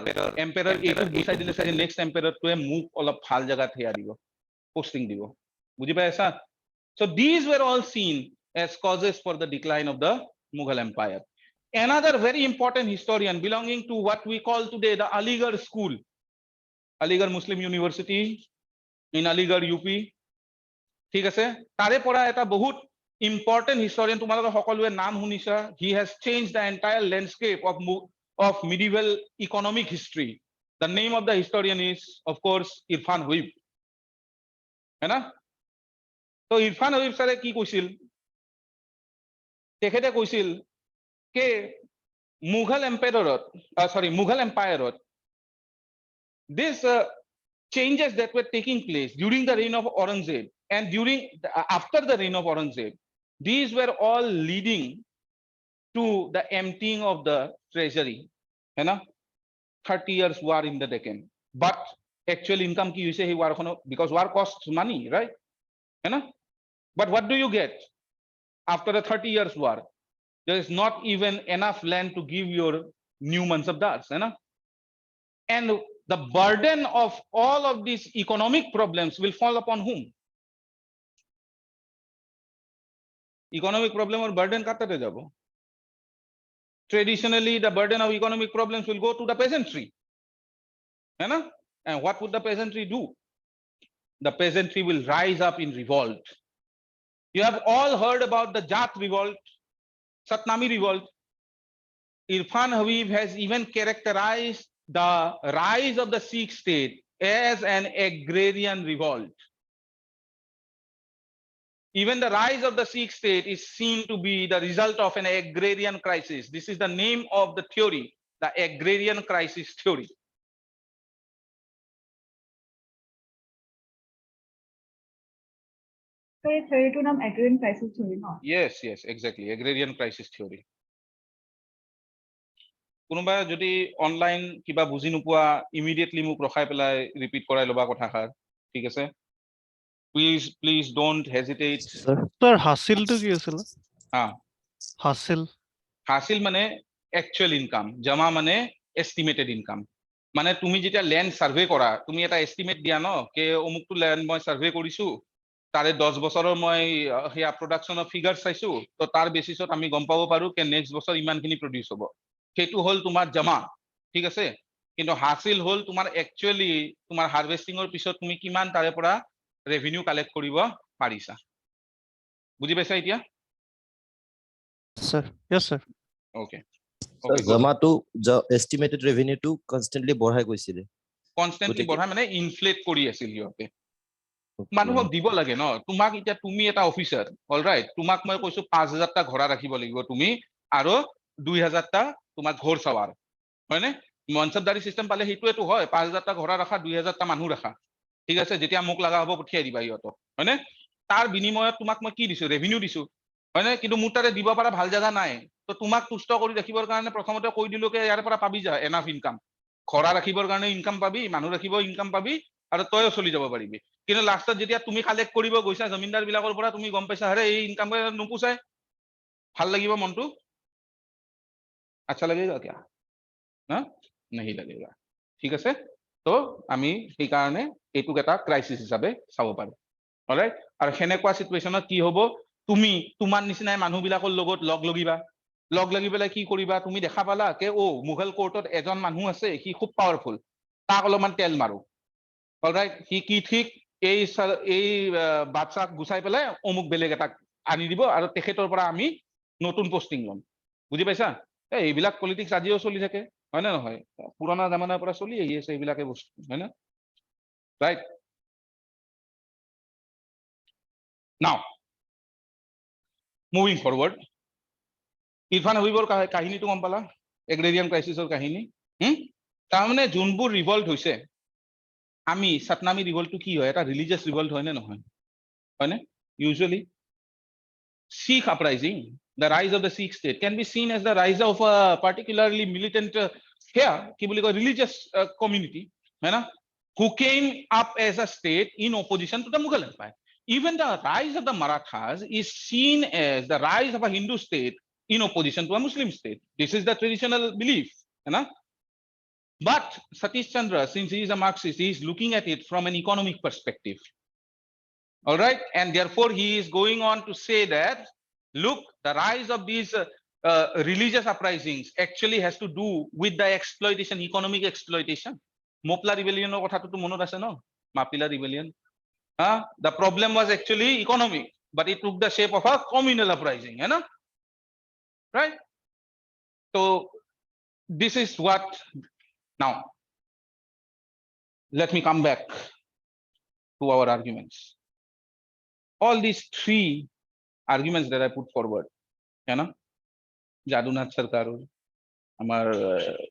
etu বুঝাই দিলে সাথে next emperor to move অলপ ভাল জায়গা থিয়া দিব posting দিব বুঝি পাইছা so these were all seen as causes for the decline of the Mughal empire another very important historian belonging to what we call today the Aligarh school Aligarh Muslim University in Aligarh UP ঠিক আছে তাৰে পৰা এটা বহুত important historian তোমালোকে সকলোৱে নাম শুনিছা he has change the entire landscape of medieval economic history the name of the historian is of course Irfan Habib है ना তো Irfan Habib sare কি কৈছিল তেখেতে কৈছিল কে Mughal empireত this changes that were taking place during the reign of Aurangzeb and after the reign of Aurangzeb, these were all leading to the emptying of the treasury. है ना? 30 years war in the Deccan. But actual income ki hoise he war khono, because war costs money, right? है ना? But what do you get after the 30 years war? There is not even enough land to give your new mansabdars, है ना? And the burden of all of these economic problems will fall upon whom? Economic problem or burden katate jabo? Traditionally, the burden of economic problems will go to the peasantry. है ना? And what would the peasantry do? The peasantry will rise up in revolt. You have all heard about the Jat revolt, Satnami revolt. 𝐼𝐴 has even characterized the rise of the Sikh state as an agrarian revolt. Even the rise of the Sikh state is seen to be the result of an agrarian crisis. This is the name of the theory, the agrarian crisis theory. So ये theory to नाम agrarian crisis theory ना? Yes, exactly. Agrarian crisis theory. কোনোবা যদি online কিবা বুজি নোপোৱা immediately মোক ৰখাই পেলাই ৰিপিট কৰাই লবা কথাষাৰ, ঠিক আছে? Please don't hesitate. Sir, হাসিল তো কি আছিল? হাসিল মানে actual income, জমা মানে estimated income. মানে তুমি যেতিয়া ল্যান্ড সার্ভে কৰা, তুমি এটা এস্টিমেট দিয়া ন কে অমুকটো ল্যান্ড মই সার্ভে কৰিছো, তাৰে 10 বছৰৰ মই হেয়া প্ৰডাকচনৰ ফিগাৰ চাইছো, তো তাৰ বেসিছত আমি গম পাব পাৰো কে নেক্সট বছৰ ইমানখিনি প্ৰডিউস হ'ব। সেইটো হল তোমাৰ জমা, ঠিক আছে? কিন্তু হাসিল হল তোমাৰ একচুয়ালি তোমাৰ হার্ভেস্টিংৰ পিছত তুমি কিমান তাৰে পৰা ৰেভিনিউ কালেক্ট কৰিব পাৰিছা। বুজি পাইছা এতিয়া? Sir, yes sir. Okay. জমাটো এস্টিমেটেড ৰেভিনিউটো কনস্ট্যান্টলি বঢ়াই গৈছিলে। কনস্ট্যান্টলি বঢ়াই মানে ইনফ্লেট কৰি আছিল ইহঁতে। মানুহক দিব লাগে ন, তোমাক এতিয়া তুমি এটা অফিচাৰ, অলৰাইট, তোমাক মই কৈছো 5000টা ঘোঁৰা ৰাখিব লাগিব তুমি আৰু 2000টা তোমাক ঘোৰ সৱাৰ, হয়নে? মনসবদাৰী সিস্টেম পালে সেইটোৱেটো হয়, 5000টা ঘোঁৰা ৰাখা, 2000টা মানুহ ৰাখা, ঠিক আছে? যেতিয়া মোক লগা হ'ব পঠিয়াই দিবা ইহঁতক, হয়নে? তাৰ বিনিময়ত তোমাক মই কি দিছো? ৰেভিনিউ দিছো, হয়নে? কিন্তু মোৰ তাৰে দিব পৰা ভাল জাগা নাই, তো তোমাক তুষ্ট কৰি ৰাখিবৰ কাৰণে প্ৰথমতে কৈ দিলো কে ইয়াৰ পৰা পাবি যা এনাফ ইনকাম, ঘোঁৰা ৰাখিবৰ কাৰণে ইনকাম পাবি, মানুহ ৰাখিব ইনকাম পাবি, আৰু তয়ো চলি যাব পাৰিবি। কিন্তু লাষ্টত যেতিয়া তুমি কালেক্ট কৰিব গৈছা জমিনদাৰ বিলাকৰ পৰা, তুমি গম পাইছা আৰে এই ইনকাম নোপোচাই, ভাল লাগিব মনটো? আচ্ছা লাগেগা क्या? না नहीं लगेगा, ঠিক আছে? তো আমি সেই কাৰণে এইটোক এটা ক্ৰাইসিস হিচাপে চাব পাৰো, অলৰাইট? আৰু হেনেকুৱা সিচুৱেশনত কি হ'ব, তুমি তোমাৰ নিচিনাই মানুহবিলাকৰ লগত লগ লাগি পেলাই কি কৰিবা? তুমি দেখা পালা কে মুঘল কোৰ্টত এজন মানুহ আছে, সি খুব পাৱাৰফুল, তাক অলপমান তেল মাৰো, অলৰাইট? সি কি ঠিক এই বাদশাক গুছাই পেলাই অমুক বেলেগ এটা আনি দিব আৰু তেখেতৰ পৰা আমি নতুন পোষ্টিং ল'ম। বুজি পাইছা? এইবিলাক পলিটিক্স আজিও চলি থাকে, হয় না নহয়? পুৰণা জামানাৰ পৰা চলি আহি আছে এইবিলাকে বস্তু, হয় না? Right? Now moving forward, Irfan হাবিবৰ কাহিনীটো গম পালা? এগ্ৰেৰিয়ান ক্ৰাইচিছৰ কাহিনী। তাৰমানে যোনবোৰ ৰিভল্ট হৈছে, আমি সাতনামি ৰিভল্টটো কি হয়? এটা ৰিলিজিয়াছ ৰিভল্ট হয় নে নহয়? হয়নে? Usually Sikh uprising, the rise of the Sikh state, can be seen as the rise of a particularly militant কি বুলি কয়, religious community, है ना, who came up as a state in opposition to the Mughal Empire. Even the rise of the Marathas is seen as the rise of a Hindu state in opposition to a Muslim state. This is the traditional belief, है ना? But Satish Chandra, since he is a Marxist, he is looking at it from an economic perspective. All right, and therefore he is going on to say that, look, the rise of these religious uprisings actually has to do with the exploitation, economic exploitation. Mopla rebellion or kotha to monot ase no, Mapila rebellion. The problem was actually economic, but it took the shape of a communal uprising, you know? Right? So this is what. Now let me come back to our arguments. All these three arguments that I put forward, है ना, যাদুনাথ সরকাৰৰ, আমাৰ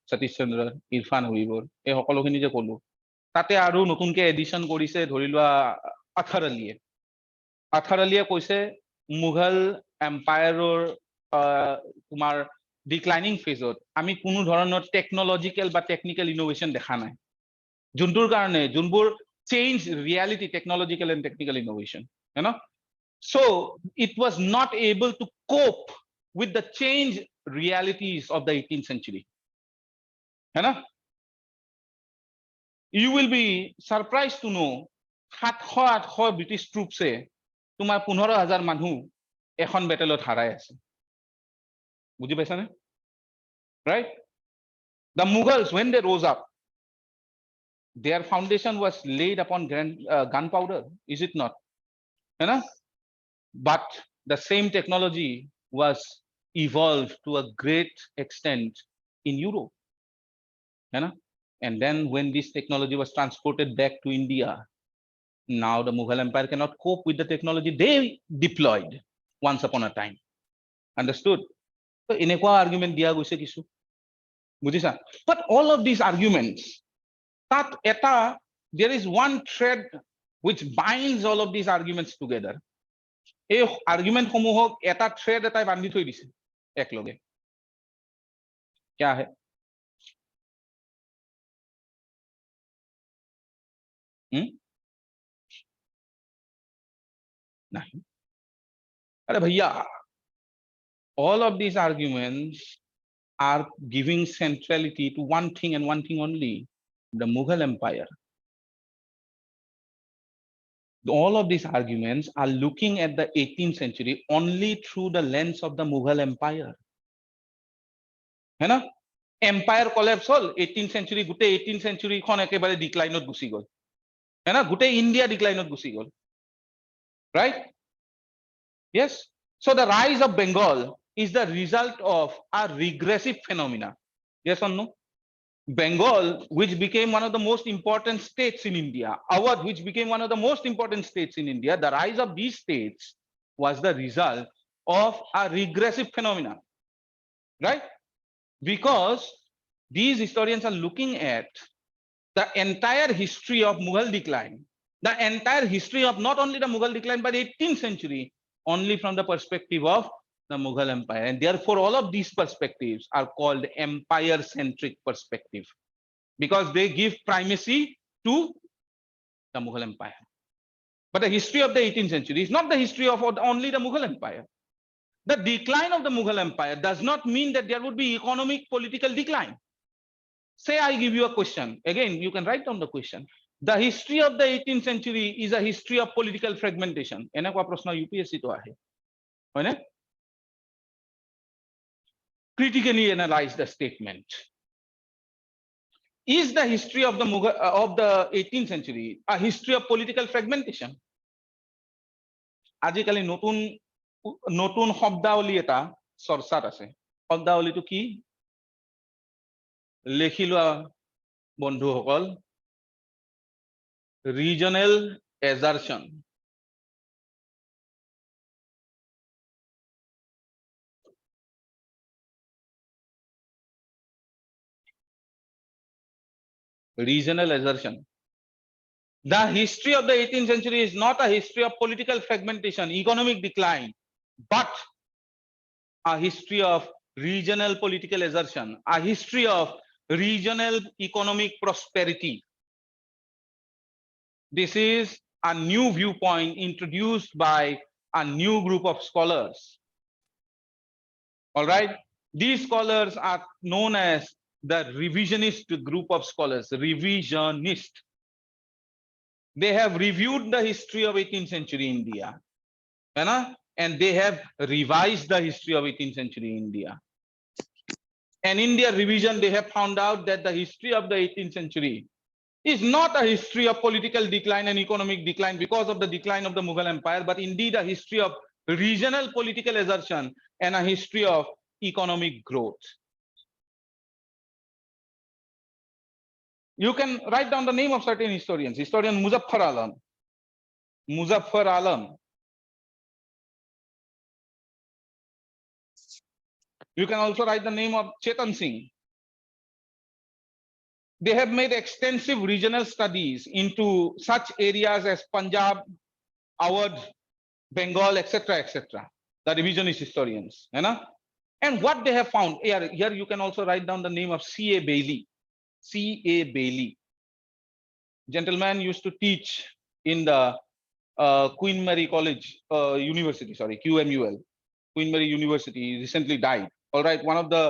সতীশ চন্দ্ৰ, ইৰফান হাবিবৰ, এই সকলোখিনি যে ক'লো, তাতে আৰু নতুনকে এডিশন কৰিছে ধৰি লোৱা আথাৰ আলীয়ে কৈছে মুঘল এম্পায়াৰৰ তোমাৰ ডিক্লাইনিং ফেজত আমি কোনো ধৰণৰ টেকনলজিক্যাল বা টেকনিক্যাল ইনোভেশন দেখা নাই যোনটোৰ কাৰণে যোনবোৰ change reality technological and technical innovation you know so it was not able to cope with the change realities of the 18th century you know you will be surprised to know 700-800 British ট্ৰুপছে তোমাৰ 15,000 মানুহ এখন বেটেলত হাৰাই আছে বুজি পাইছানে right the Mughals when they rose up their foundation was laid upon gunpowder is it not you know but the same technology was evolved to a great extent in Europe you know and then when this technology was transported back to India now the Mughal empire cannot cope with the technology they deployed once upon a time understood so enekwa argument dia goise kisu bujisa but all of these arguments that eta there is one thread which binds all of these arguments together এই argument সমূহক এটা thread এটাই বান্ধি থৈ দিছে একলগে क्या है नहीं अरे भैया all of these arguments are giving centrality to one thing and one thing only the Mughal empire all of these arguments are looking at the 18th century only through the lens of the Mughal empire है ना empire collapse hol 18th century gute 18th century khon ekebare decline ot gusi gol है ना gute India decline ot gusi gol right yes so the rise of Bengal is the result of a regressive phenomena yes or no Bengal, which became one of the most important states in India, Awadh, which became one of the most important states in India, the rise of these states was the result of a regressive phenomena, right? Because these historians are looking at the entire history of Mughal decline, the entire history of not only the Mughal decline, but 18th century, only from the perspective of the Mughal empire. And therefore, all of these perspectives are called empire-centric perspective because they give primacy to the Mughal empire. But the history of the 18th century is not the history of only the Mughal empire. The decline of the Mughal empire does not mean that there would be economic political decline. Say I give you a question. Again, you can write down the question. The history of the 18th century is a history of political fragmentation. Enakwa prashna UPSC to ahe. Hoy na? Critically analyze the statement. Is the history of the 18th century a history of political fragmentation? আজিকালি নতুন নতুন শব্দাৱলী এটা চৰ্চাত আছে শব্দাৱলীটো কি লেখি লোৱা বন্ধুসকল regional এজাৰচন regional assertion. The history of the 18th century is not a history of political fragmentation, economic decline, but a history of regional political assertion, a history of regional economic prosperity. This is a new viewpoint introduced by a new group of scholars. All right, these scholars are known as the revisionist group of scholars, revisionist. They have reviewed the history of 18th century India, and they have revised the history of 18th century India. And in their revision, they have found out that the history of the 18th century is not a history of political decline and economic decline because of the decline of the Mughal empire, but indeed a history of regional political assertion and a history of economic growth. You can write down the name of certain historians. Historian Muzaffar Alam. Muzaffar Alam. You can also write the name of Chetan Singh. they have made extensive regional studies into such areas as Punjab, Awadh, Bengal, etc., etc. The revisionist historians, you know? And what they have found, here you can also write down the name of 𝐶𝐴𝐵𝐒𝐿𝐿. 𝐶𝐴𝐵𝐿𝐿. Gentleman used to teach in the Queen Mary College, University, sorry, QMUL, Queen Mary University. He recently died. All right, one of the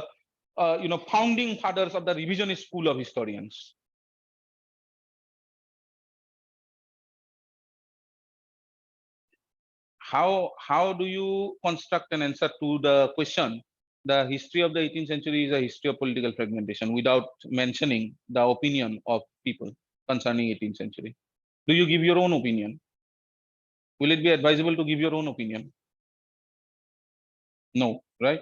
founding fathers of the revisionist school of historians. How do you construct an answer to the question, the history of the 18th century is a history of political fragmentation, without mentioning the opinion of people concerning 18th century? Do you give your own opinion? Will it be advisable to give your own opinion? No, right?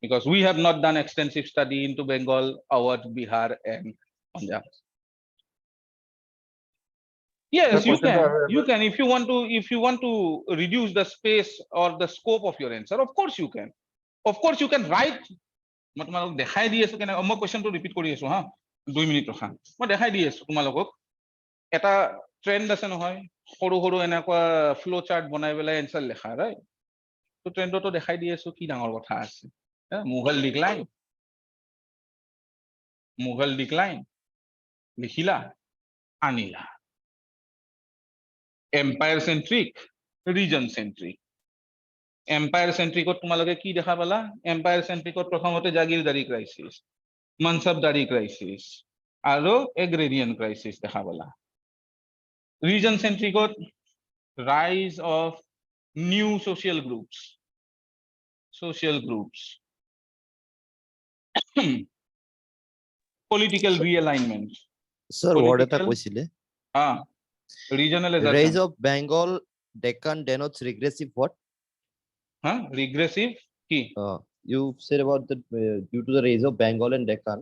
Because we have not done extensive study into Bengal, Awadh, Bihar, and Punjab. Yes, you can. You can if you want to reduce the space or the scope of your answer. Of course you can. Of course you can write. মই তোমালোকক দেখাই দি আছো কেনে মই কোৱেশ্চনটো repeat কৰি আছো হা 2 minute ৰখা মই দেখাই দি আছো তোমালোকক এটা ট্ৰেন্ড আছে নহয় সৰু সৰু এনেকুৱা ফ্লো চাৰ্ট বনাই পেলাই এনসার লেখা ৰাইট তো ট্ৰেন্ডটো দেখাই দি আছো কি ডাঙৰ কথা আছে মুঘল ডিক্লাইন লিখিলা আনিলা empire centric region centric empire সেন্ট্ৰিকত তোমালোকে কি দেখা পালা এম্পায়াৰ সেন্ট্ৰিকত প্ৰথমতে জাগিৰদাৰী ক্ৰাইসিস মনসবদাৰী ক্ৰাইসিস আৰু এগ্ৰেৰিয়ান ক্ৰাইসিস দেখা পালা reason সেন্ট্ৰিকত rise of new social groups political realignment sir word eta koisile regionalism rise of Bengal Deccan denotes regressive what regressive ki you said about the due to the rise of Bengal and Deccan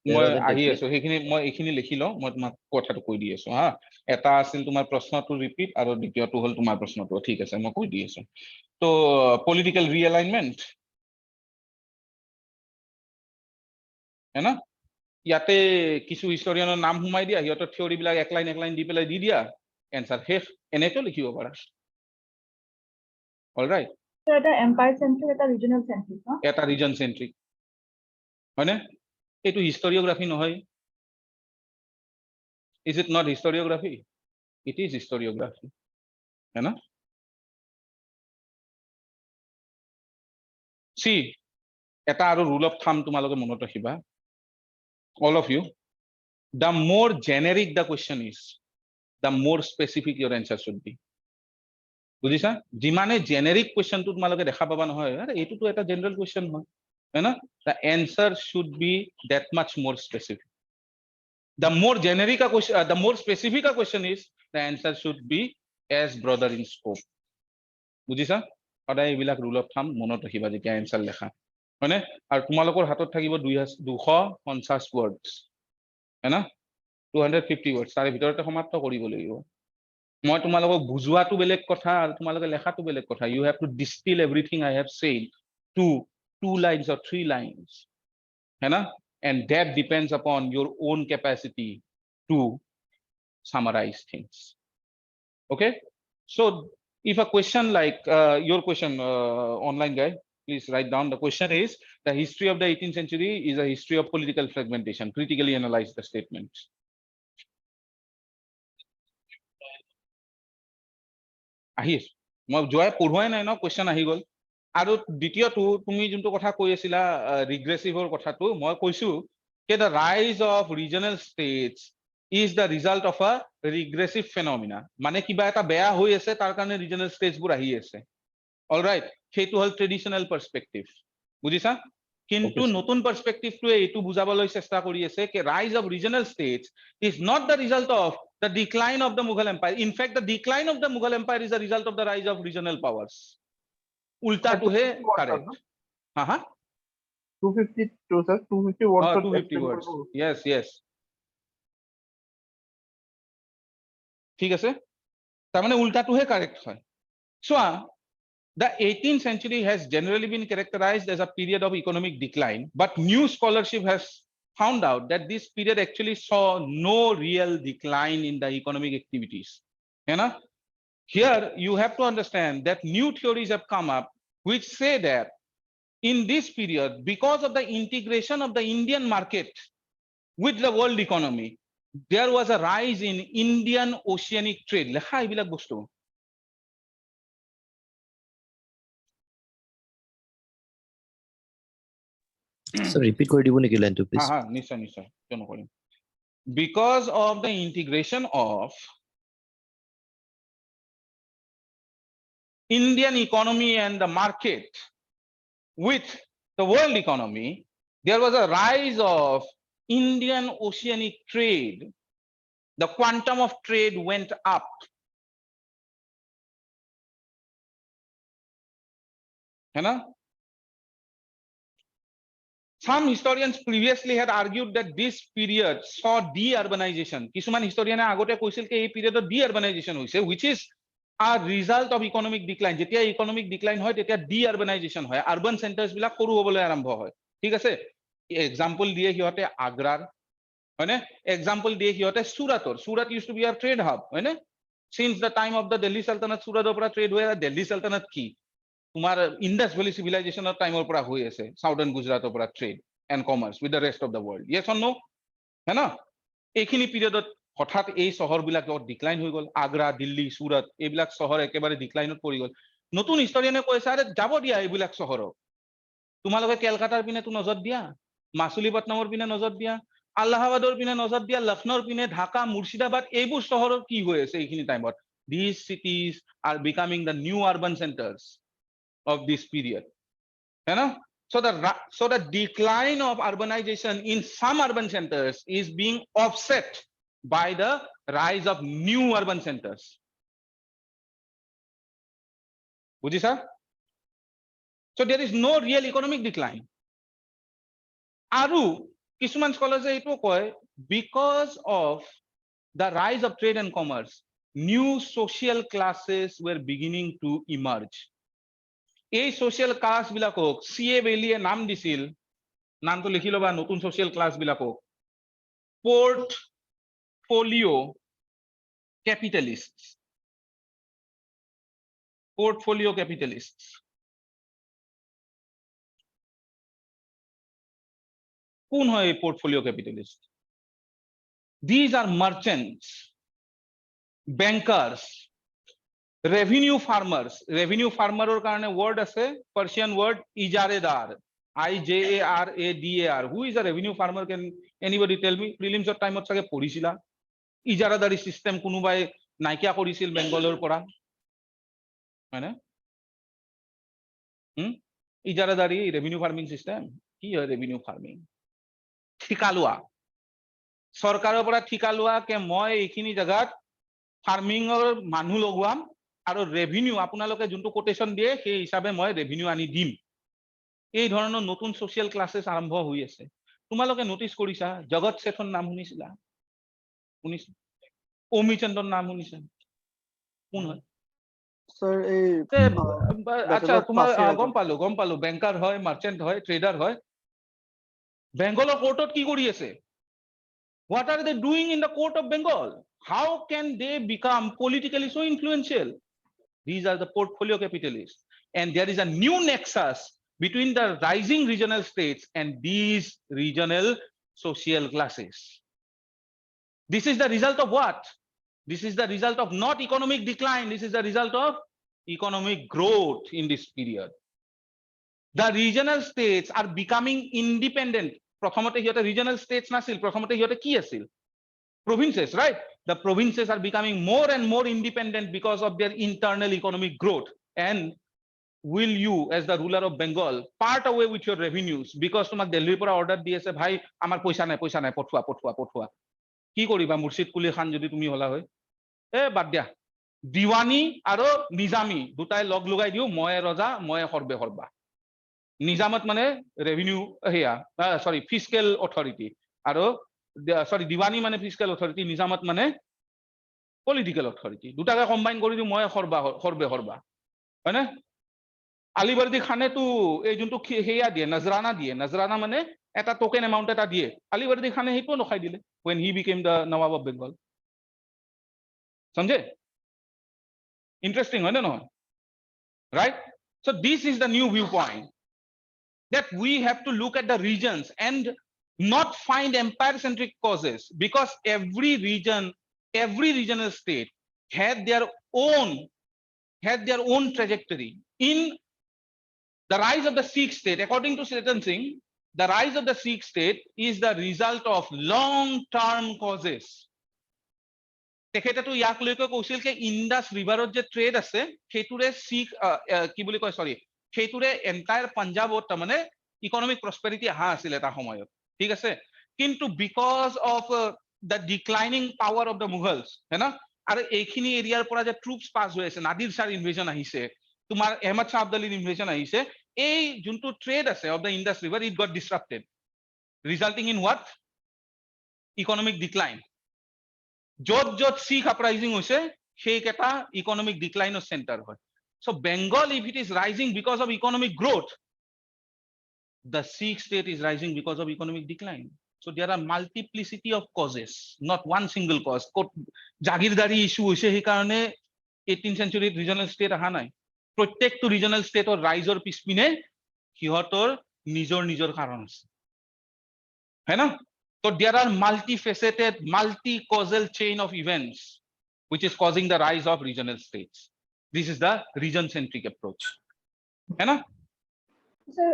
মই আহি আছো সেইখিনি মই এইখিনি লিখি লওঁ মই তোমাক কথাটো কৈ দি আছো হা এটা আছিল তোমাৰ প্ৰশ্নটো ৰিপিট আৰু দ্বিতীয়টো হ'ল তোমাৰ প্ৰশ্নটো ঠিক আছে মই কৈ দি আছো তো পলিটিক্যাল ৰিএলাইনমেন্ট না ইয়াতে কিছু হিষ্টৰিয়ানৰ নাম হুমাই দিয়া সিহঁতৰ থিওৰি বিলাক এক লাইন দি পেলাই দি দিয়া এনসার শেষ এনেকৈ লিখিব পাৰা অলৰাইট So এটা এম্পায়াৰ সেন্ট্ৰিক এটা ৰিজনাল সেন্ট্ৰিক এটা ৰিজন সেন্ট্ৰিক হয়নে এইটো হিষ্টৰিওগ্ৰাফি নহয় is it not historiography it is historiography है ना see এটা আৰু rule of thumb তোমালোকে মনত ৰাখিবা all of you the more generic the question is the more specific your answer should be বুজিছা যিমানে জেনেৰিক কোৱেশ্চনটো তোমালোকে দেখা পাবা নহয় আৰে এইটোতো এটা জেনাৰেল কোৱেশ্চন হয় है ना the answer should be that much more specific the more generic a question the more specific a question is the answer should be as broader in scope বুজিছা সদায় এইবিলাক rule of thumb মনত ৰাখিবা যেতিয়া answer লেখা হয়নে আৰু তোমালোকৰ হাতত থাকিব 250 words है ना 250 words তাৰে ভিতৰতে সমাপ্ত কৰিব লাগিব মই তোমালোকক বুজোৱাটো বেলেগ কথা আৰু তোমালোকে লেখাটো বেলেগ কথা you have to distill everything I have said to 2 lines or 3 lines है ना and that depends upon your own capacity to summarize things okay so if a question like your question online guy please write down the question is the history of the 18th century is a history of political fragmentation critically analyze the statements আহিস মই জয় পঢ়ুৱাই নাই ন question আহি গল আৰু দ্বিতীয়টো তুমি যোনটো কথা কৈ আছিলা ৰিগ্ৰেছিভৰ কথাটো মই কৈছো যে the rise of regional states is the result of a regressive phenomena মানে কিবা এটা বেয়া হৈ আছে তাৰ কাৰণে regional states বোৰ আহি আছে all right সেইটো হল ট্ৰেডিশনাল পার্সপেক্টিভ বুজিছা কিন্তু নতুন পার্সপেক্টিভটোৱে এইটো বুজাবলৈ চেষ্টা কৰি আছে যে rise of regional states is not the result of the decline of the Mughal empire in fact the decline of the Mughal empire is a result of the rise of regional powers उल्टा to है correct हाँ 252 sir 250 words 250 words yes ঠিক আছে তাৰ মানে উল্টাটো হে correct হয় চোৱা The 18th century has generally been characterized as a period of economic decline, but new scholarship has found out that this period actually saw no real decline in the economic activities. You know? Here you have to understand that new theories have come up which say that in this period, because of the integration of the Indian market with the world economy, there was a rise in Indian oceanic trade. লেখা এইবিলাক বস্তু So repeat কৰি দিব নেকি line to please? নিশ্চয় নিশ্চয় কিয় নকৰিম because of the integration of Indian economy and the market with the world economy, there was a rise of Indian oceanic trade. The quantum of trade went up. You know? Some historians previously had argued that this period saw de-urbanization. কিছুমান historian আগতে কৈছিল যে এই period de-urbanization হৈছে, which is a result of economic decline. যেতিয়া economic decline হয় তেতিয়া de-urbanization হয়, urban centers বিলাক সৰু হ'বলৈ আৰম্ভ হয়। ঠিক আছে, example দিয়ে সিহঁতে আগ্ৰাৰ, হয়নে? example দিয়ে সিহঁতে সুৰাটৰ। সুৰাট used to be a trade hub, হয়নে? Since the time of the Delhi Sultanate, সুৰাটৰ পৰা trade হৈ আছে। Delhi Sultanate কি তোমাৰ ইন্দাস ভেলি civilization টাইমৰ পৰা হৈ আছে সাউদার্ন গুজরাটৰ পৰা trade and commerce with the rest of the world. Yes or no? है ना? এইখিনি পিৰিয়ডত হঠাৎ এই চহৰবিলাক ডিক্লাইন হৈ গ'ল। আগ্ৰা, দিল্লী, সুৰাট এইবিলাক চহৰ একেবাৰে ডিক্লাইনত পৰি গ'ল। নতুন হিষ্টৰিয়ানে কৈছে আৰে যাব দিয়া এইবিলাক চহৰক, তোমালোকে কেলকাতাৰ পিনেতো নজৰ দিয়া, মাছুলিপট্টনমৰ পিনে নজৰ দিয়া, আল্লাহাবাদৰ পিনে নজৰ দিয়া, লক্ষ্ণৌৰ পিনে, ঢাকা, মুৰ্ছিদাবাদ এইবোৰ চহৰৰ কি হৈ আছে এইখিনি টাইমত? These cities are becoming the new urban centers of this period. You know? So the decline of urbanization in some urban centers is being offset by the rise of new urban centers. বুঝিছা? So there is no real economic decline. আৰু কিছুমান স্কলাৰ্সে এইটো কয় because of the rise of trade and commerce, new social classes were beginning to emerge. এই social class বিলাকক CA বেলিয়ে নাম দিছিল, নামটো লিখি লবা নতুন সোশ্যাল ক্লাস বিলাকক পোর্টফোলিও ক্যাপিটালিস্ট। পোর্টফোলিও ক্যাপিটালিস্ট কোন হয় এই portfolio capitalist? These are merchants, bankers, revenue farmers. Revenue farmer or karone word ase, Persian word ijaredar, IJARADAR. Who is a revenue farmer? Can anybody tell me? Prelims of time ot sage porishila ijaradari system kunubai naikia korisil Bengalor pora, hane? Ijaradari revenue farming system ki hoy? Revenue farming ঠিকা লোৱা, চৰকাৰৰ পৰা ঠিকা লোৱা কে মই এইখিনি জায়গাত ফাৰ্মিংৰ মানুহ লগোৱাম আৰু ৰেভিনিউ আপোনালোকে যোনটো কোটেশন দিয়ে সেই হিচাপে মই ৰেভিনিউ আনি দিম। এই ধৰণৰ নতুন সোশ্যাল ক্লাসেস আৰম্ভ হৈ আছে। তোমালোকে নোটিস কৰিছা জগত শেঠৰ নাম শুনিছিলা? শুনিছা? অমিচন্দ্ৰৰ নাম শুনিছা? কোন হয়? Sir, a আচ্ছা তোমাৰ গম পালো বেংকাৰ হয়, মাৰ্চেন্ট হয়, ট্ৰেডাৰ হয়। বেংগলৰ কোৰ্টত কি কৰি আছে? What are they doing in the court of Bengal? How can they become politically so influential? These are the portfolio capitalists. And there is a new nexus between the rising regional states and these regional social classes. This is the result of what? This is the result of not economic decline. This is the result of economic growth in this period. The regional states are becoming independent. প্ৰথমতে সিহঁতে regional states নাছিল, প্ৰথমতে সিহঁতে কি আছিল? Provinces, right? The provinces are becoming more and more independent because of their internal economic growth. And will you, as the ruler of Bengal, part away with your revenues because তোমাক দিল্লীৰ পৰা order দি আছে ভাই আমাৰ পইচা নাই পঠোৱা কি কৰিবা? মুৰ্শিদ কুলি খান যদি তুমি হলা হয়, বাদ দিয়া, দিৱানী আৰু নিজামী দুটাই লগ লগাই দিও, মই ৰজা মই সৰ্বা। নিজামত মানে ৰেভিনিউ হেয়া সরি ফিস্কেল অথরিটি আৰু সরি দিৱানী মানে ফিস্কেল অথরিটি, নিজামত মানে পলিটিক্যাল অথরিটি। দুটাকে কম্বাইন কৰি দিও মই সৰ্বা হয় না? আলিবৰ্দী খানে তো এই যোনটো হেয়া দিয়ে নজৰানা মানে এটা টোকেন এমাউন্ট এটা দিয়ে আলিবৰ্দী খানে সেইটো নখাই দিলে when he became the Nawab of Bengal समझे interesting হয় না নহয় right so this is the new viewpoint that we have to look at the regions and not find empire centric causes because every regional state had their own trajectory in the rise of the Sikh state. According to Chetan Singh, the rise of the Sikh state is the result of long-term causes. তেখেতেতো ইয়াক লৈকে কৈছিল যে ইন্দাস ৰিভাৰত যে trade আছে সেইটোৰে শিখ কি বুলি কয় সৰি সেইটোৰে এন্টায়াৰ পাঞ্জাবত তাৰমানে ইকনমিক প্ৰসপেৰিটি আহা আছিল এটা সময়ত ঠিক আছে কিন্তু because of the declining power of the Mughals হয় না আৰু এইখিনি এৰিয়াৰ পৰা যে ট্ৰুপছ পাছ হৈ আছে নাদিৰ শাহ ইনভেজন আহিছে তোমাৰ আহমদ শাহ আব্দালীৰ ইনভেজন আহিছে এই যোনটো ট্ৰেড আছে of the Indus river it got disrupted resulting in what economic decline যত শিখ আপৰাইজিং হৈছে সেই কেটা ইকনমিক ডিক্লাইনৰ সেন্টাৰ হয় so Bengal if it is rising because of economic growth the Sikh state is rising because of economic decline so there are multiplicity of causes not one single cause jagirdari issue হৈছে সেই কাৰণে 18th century regional state আহা নাই প্ৰত্যেকটো regional state or ৰাইজৰ পিছপিনে সিহঁতৰ নিজৰ কাৰণ আছে है ना so there are multifaceted multi-causal chain of events which is causing the rise of regional states this is the region centric approach है ना Sir,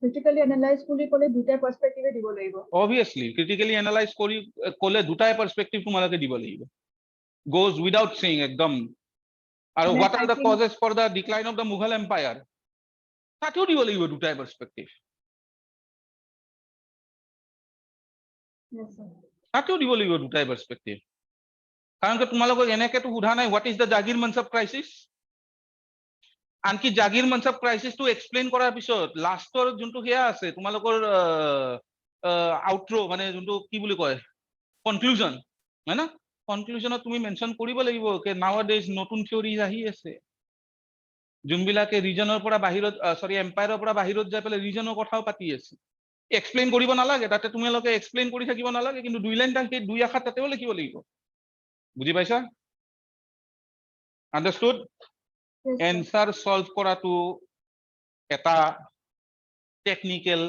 critically analyze kuli kole duta perspective dibo laibo. obviously critically analyze kori kole dutai perspective তোমালকে দিব লাগিব goes without saying ekdom and Yes, what are I the think- causes for the decline of the Mughal empire তাতেও দিব লাগিব দুটাই perspective Yes, sir. তাতেও দিব লাগিব দুটাই perspective কাৰণ কি তোমালোকক এনেকেতো সোধা নাই what is the Jagir মনসব crisis আনকি জাগিৰ মনসব ক্ৰাইসিস টো এক্সপ্লেইন কৰাৰ পিছত লাষ্টৰ যোনটো হেয়া আছে তোমালোকৰ আউট্ৰো মানে যোনটো কি বুলি কয় কনক্লুজন হয় না কনক্লুজনত তুমি মেনশন কৰিব লাগিব যে nowadays নতুন থিওৰিজ আহি আছে যোনবিলাকে ৰিজনৰ পৰা বাহিৰত সৰি এম্পায়াৰৰ পৰা বাহিৰত যাই পেলাই ৰিজনৰ কথাও পাতি আছে এক্সপ্লেইন কৰিব নালাগে তাতে তোমালোকে এক্সপ্লেইন কৰি থাকিব নালাগে কিন্তু দুই লাইন তাকে দুই আখৰ তাতেও লিখিব লাগিব বুজি পাইছা understood Yes, sir. Answer solve কৰাটো এটা technical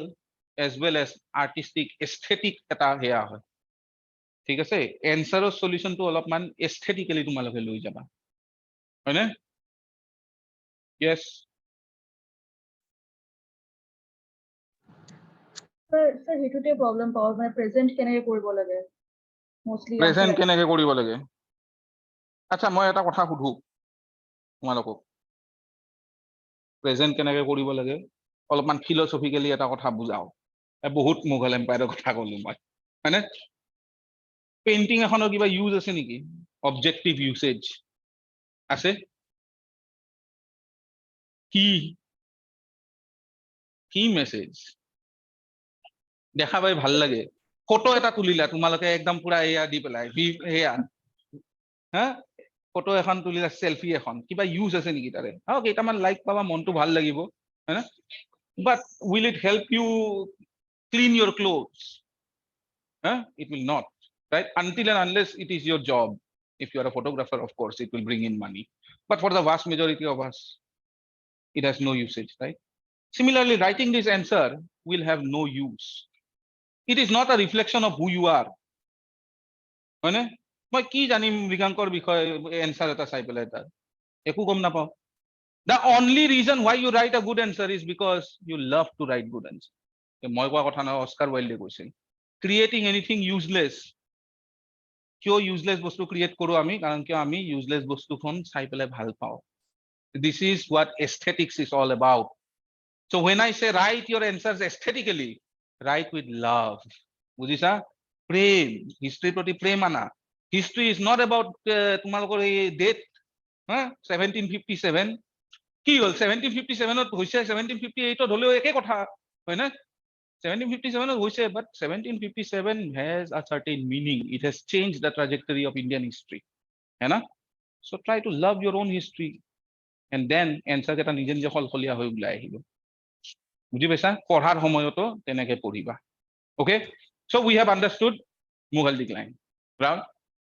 as well as artistic aesthetic এটা হেয়া হয় ঠিক আছে এনসাৰৰ সলিউশনটো অলপমান এস্থেটিক্যালি তোমালোকে লৈ যাবা হয়নে ইয়েস Sir, hitute problem পাও মানে present কেনেকে কৰিব লাগে mostly প্ৰেজেন্ট কেনেকে কৰিব লাগে আচ্ছা মই এটা কথা সুধো তোমালোকক প্ৰেজেন্ট কেনেকে কৰিব লাগে অলপমান ফিলসফিক্যালি এটা কথা বুজাও বহুত মোগল এম্পায়াৰৰ কথা ক'লো মই হয়নে পেইন্টিং এখনৰ কিবা ইউজ আছে নেকি অবজেক্টিভ ইউসেজ আছে কি কি মেসেজ দেখা পাই ভাল লাগে ফটো এটা তুলিলা তোমালোকে একদম পুৰা এয়া দি পেলাই হেয়া হা ফটো এখন তুলিলা সেলফি এখন কিবা ইউজ আছে নেকি তাৰে কেইটামান লাইক পাবা মনটো ভাল লাগিব হয়না but will it help you clean your clothes it will not right until and unless it is your job if you are a photographer of course it will bring in money but for the vast majority of us it has no usage right similarly writing this answer will have no use it is not a reflection of who you are হয়নে মই কি জানিম মৃগাঙ্কৰ বিষয়ে answer এটা চাই পেলাই তাৰ একো গম নাপাও the only reason why you write a good answer is because you love to write good answer মই কোৱা কথা নহয় অস্কাৰ ওয়াইল্ডে কৈছিল creating anything useless কিয় ইউজলেস বস্তু ক্ৰিয়েট কৰো আমি কাৰণ কিয় আমি ইউজলেস বস্তুখন চাই পেলাই ভাল পাওঁ this is what aesthetics is all about so when I say write your answers aesthetically write with love বুজিছা প্ৰেম হিষ্ট্ৰীৰ প্ৰতি প্ৰেম আনা history is not about তোমালোকৰ এই ডেট 1757 কি হল 1757 ত হৈছে 1758 ত হলেও একে কথা হয় না 1757 ত হৈছে but 1757 has a certain meaning it has changed the trajectory of Indian history है ना so try to love your own history and then answer কেটা নিজে নিজে খলখলিয়া হৈ ওলাই আহিব বুজি পাইছা পঢ়াৰ সময়তো তেনেকে পঢ়িবা okay so we have understood Mughal decline right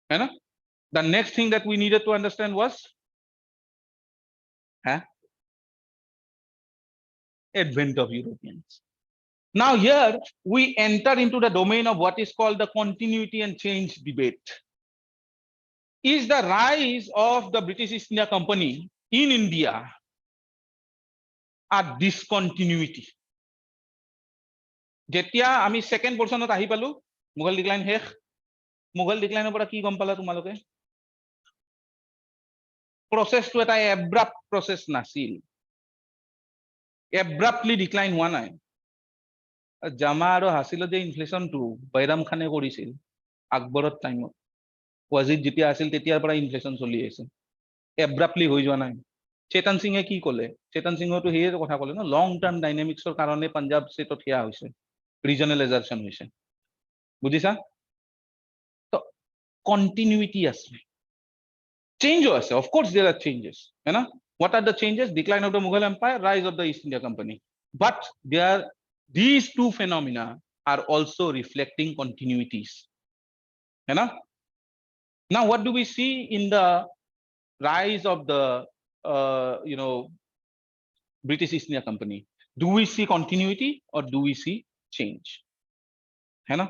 है ना the next thing that we needed to understand was advent of Europeans. Now here we enter into the domain of what is called the continuity and change debate. Is the rise of the British East India Company in India a discontinuity? Jetia ami second portion ot ahi palu Mughal decline hekh Mughal decline opora ki gom pala tumaloke process to eta abrupt process nasil abruptly decline hua nai জামা আৰু হাসিল যে inflation two বাইরাম খানে কৰিছিল আকবৰৰ টাইমত ওয়াজিদ যেতিয়া আছিল তেতিয়াৰ পৰা ইনফ্লেশন চলি আছে এব্ৰাপ্টলি হৈ যোৱা নাই চেতন সিংহে কি ক'লে চেতন সিংহটো হেৰ কথা ক'লে ন লং টাৰ্ম ডাইনামিক্সৰ কাৰণে পাঞ্জাব ষ্টেটত হিয়া হৈছে ৰিজনেলাইজেশ্যন হৈছে বুজিছা তো কন্টিনিউটি আছে চেঞ্জও আছে of course there are changes है ना what are the changes decline of the Mughal empire rise of the East India Company but there these two phenomena are also reflecting continuities है ना now what do we see in the rise of the British East India Company do we see continuity or do we see change है ना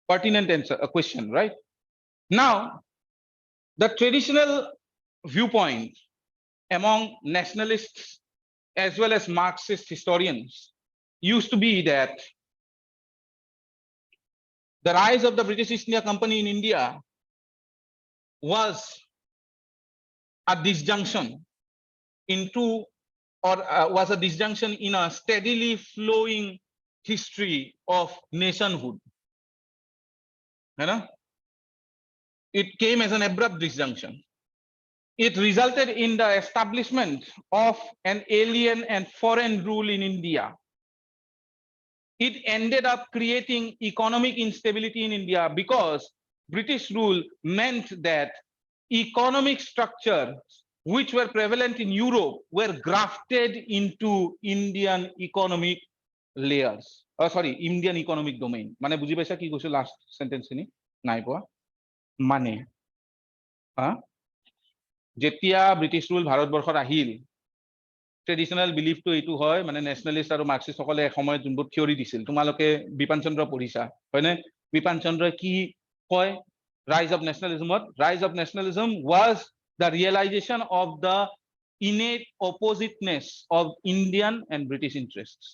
pertinent answer a question right now the traditional viewpoint among nationalists as well as Marxist historians used to be that the rise of the British East India Company in India was a disjunction into or was a disjunction in a steadily flowing history of nationhood. You know? It came as an abrupt disjunction. It resulted in the establishment of an alien and foreign rule in India. It ended up creating economic instability in India because British rule meant that economic structures which were prevalent in Europe were grafted into Indian economic layers. Indian economic domain. Mane buji paisa ki koisu last sentence ni nai poa. Mane যেতিয়া British rule ভাৰতবৰ্ষত আহিল ট্ৰেডিশনাল বিলিফটো এইটো হয় মানে নেশনালিষ্ট আৰু মাৰ্কসিষ্ট সকলে সময়ত যোনবোৰ theory দিছিল তোমালোকে বিপান চন্দ্ৰ পঢ়িছা হয়নে বিপান চন্দ্ৰ কি কয় rise of nationalism was the realization of the innate oppositeness of Indian and British interests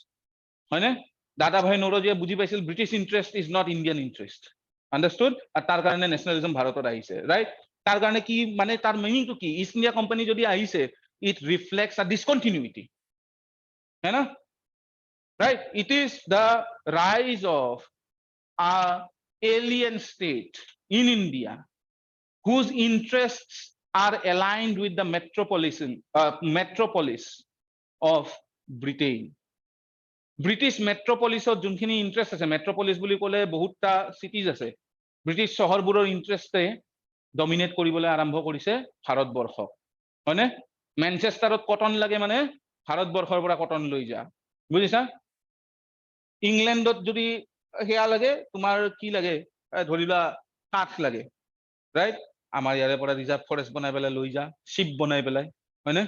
হয়নে দাদা ভাই নৰজিয়ে বুজি পাইছিল British interest is not Indian interest understood আৰু তাৰ কাৰণে নেশনালিজম ভাৰতত আহিছে right তাৰ কাৰণে কি মানে তাৰ মিনিং টু কি ইষ্ট ইন্ডিয়া কোম্পানী যদি আহিছে it reflects a discontinuity है ना right it is the rise of a alien state in India whose interests are aligned with the metropolis of Britain British metropolis of যোনখিনি interest আছে metropolis বুলি ক'লে বহুতটা সিটিজ আছে British শহৰবোৰৰ ইন্টারেস্টে dominate কৰিবলৈ আৰম্ভ কৰিছে ভাৰতবৰ্ষ হয়নে মেনচেষ্টাৰত কটন লাগে মানে ভাৰতবৰ্ষৰ পৰা কটন লৈ যা বুজিছা ইংল্যান্ডত যদি হেয়া লাগে তোমাৰ কি লাগে ধৰিলা কাঠ লাগে রাইট আমাৰ ইয়াৰে পৰা ৰিজাৰ্ভ ফৰেষ্ট বনাই পেলাই লৈ যা শিপ বনাই পেলাই হয়নে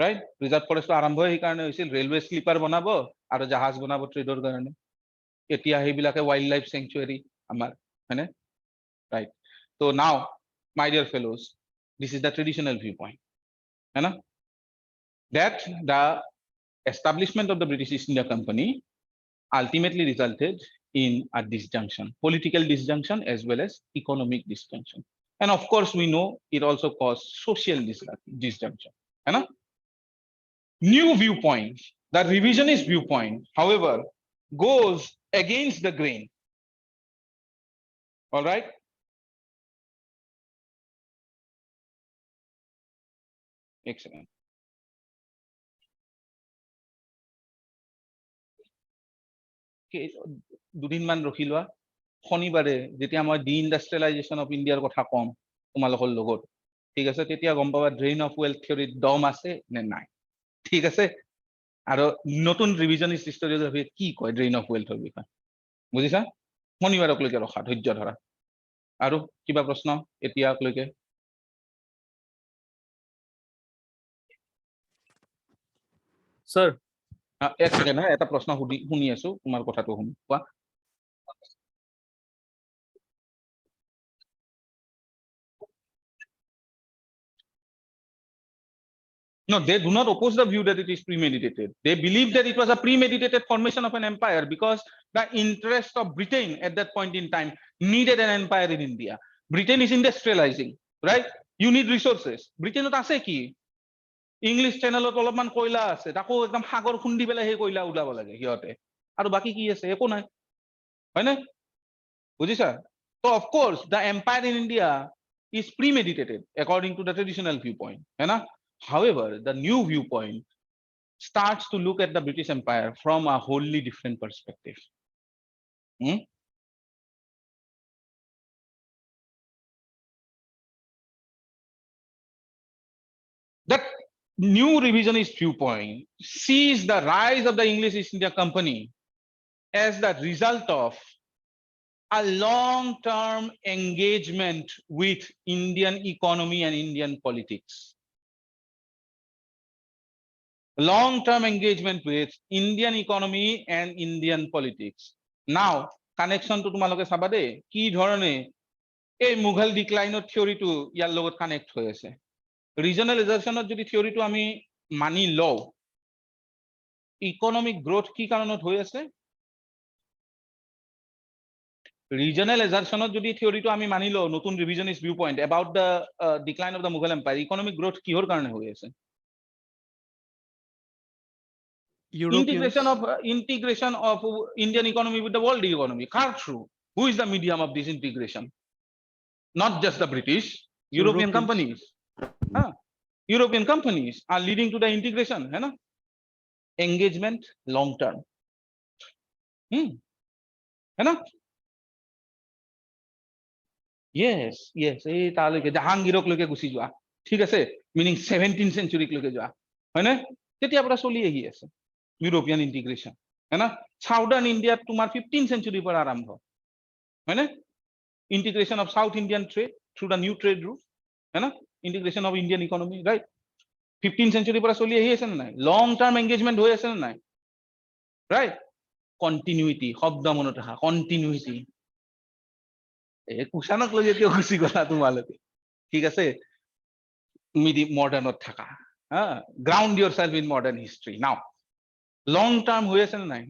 রাইট ৰিজাৰ্ভ ফৰেষ্ট আৰম্ভ হৈ কাৰণে হৈছিল ৰেলৱে স্লিপাৰ বনাব আৰু জাহাজ বনাব ট্ৰেডৰ কাৰণে এতিয়া সেইবিলাকে ওয়াইল্ড লাইফ স্যাংচুয়ারি আমাৰ হয়নে right so now my dear fellows this is the traditional viewpoint है ना that the establishment of the British East India Company ultimately resulted in a disjunction political disjunction as well as economic disjunction and of course we know it also caused social disjunction है ना new viewpoint the revisionist viewpoint however goes against the grain all right excellent দুদিনমান ৰখি লোৱা শনিবাৰে যেতিয়া মই D industrialisation of ইণ্ডিয়াৰ কথা কম তোমালোকৰ লগত ঠিক আছে তেতিয়া গম পাবা ড্ৰেইন অফ ৱেলথ থিওৰিত দম আছে নে নাই ঠিক আছে আৰু নতুন ৰিভিজনিষ্ট হিষ্টৰিওগ্ৰাফি কি কয় ড্ৰেইন অফ ৱেলথৰ বিষয়ে বুজিছা শনিবাৰকলৈকে ৰখা ধৈৰ্য ধৰা আৰু কিবা প্ৰশ্ন এতিয়ালৈকে Sir, এক ছেকেণ্ড এটা প্ৰশ্ন শুনি আছো তোমাৰ কথাটো শুনি কোৱা No, they do not oppose the view that it is premeditated. They believe that it was a premeditated formation of an empire because the interest of Britain at that point in time needed an empire in India. Britain is industrializing, right? You need resources. Britain আছে কি English চেনেলত অলপমান কয়লা আছে তাকো একদম সাগৰ খুন্দি পেলাই সেই কয়লা ওলাব লাগে সিহঁতে আৰু বাকি কি আছে একো নাই হয় না বুজিছা so of course the empire in India is premeditated according to the traditional viewpoint है ना however the new viewpoint starts to look at the British Empire from a wholly different perspective that new revisionist viewpoint sees the rise of the English East India Company as the result of a long-term engagement with Indian economy and Indian politics. Long-term engagement with Indian economy and Indian politics. Now, connection to তোমালোকে চাবা দে কি ধৰণে এই মুঘল ডিক্লাইনৰ থিওৰিটো ইয়াৰ লগত connect হৈ আছে ৰিজনালাইজেশ্যনত যদি থিওৰিটো আমি মানি লওঁ ইকোনমিক গ্ৰোথ কি কাৰণত হৈ আছে regional assertionত যদি থিওৰিটো আমি মানি লওঁ নতুন revisionist view point about the decline of the Mughal empire economic growth কিহৰ কাৰণে হৈ আছে integration of Indian economy with the world economy car through who is the medium of this integration not just the British European companies European companies are leading to the integration है ना engagement long term है ना yes এই তালৈকে জাহাংগীৰকলৈকে Gucci যোৱা ঠিক আছে meaning 17th centuryলৈকে যোৱা হয়নে তেতিয়া পৰা চলি আহি আছে ইউৰোপিয়ান ইন্টিগ্ৰেশন হয়না সাউদার্ন ইন্ডিয়াত তোমাৰ 15th century পৰা আৰম্ভ হয়নে integration of South Indian trade through the new trade route হয়না integration of Indian economy right 15th century পৰা চলি আহি আছে নাই long term engagement হৈ আছে নাই right continuity শব্দ মনত ৰাখা continuity কুশানক লৈ যেতিয়া গুচি গলা তোমালোকে ঠিক আছে মডাৰ্ণত থাকা ground yourself in modern history now long term হৈ আছে নাই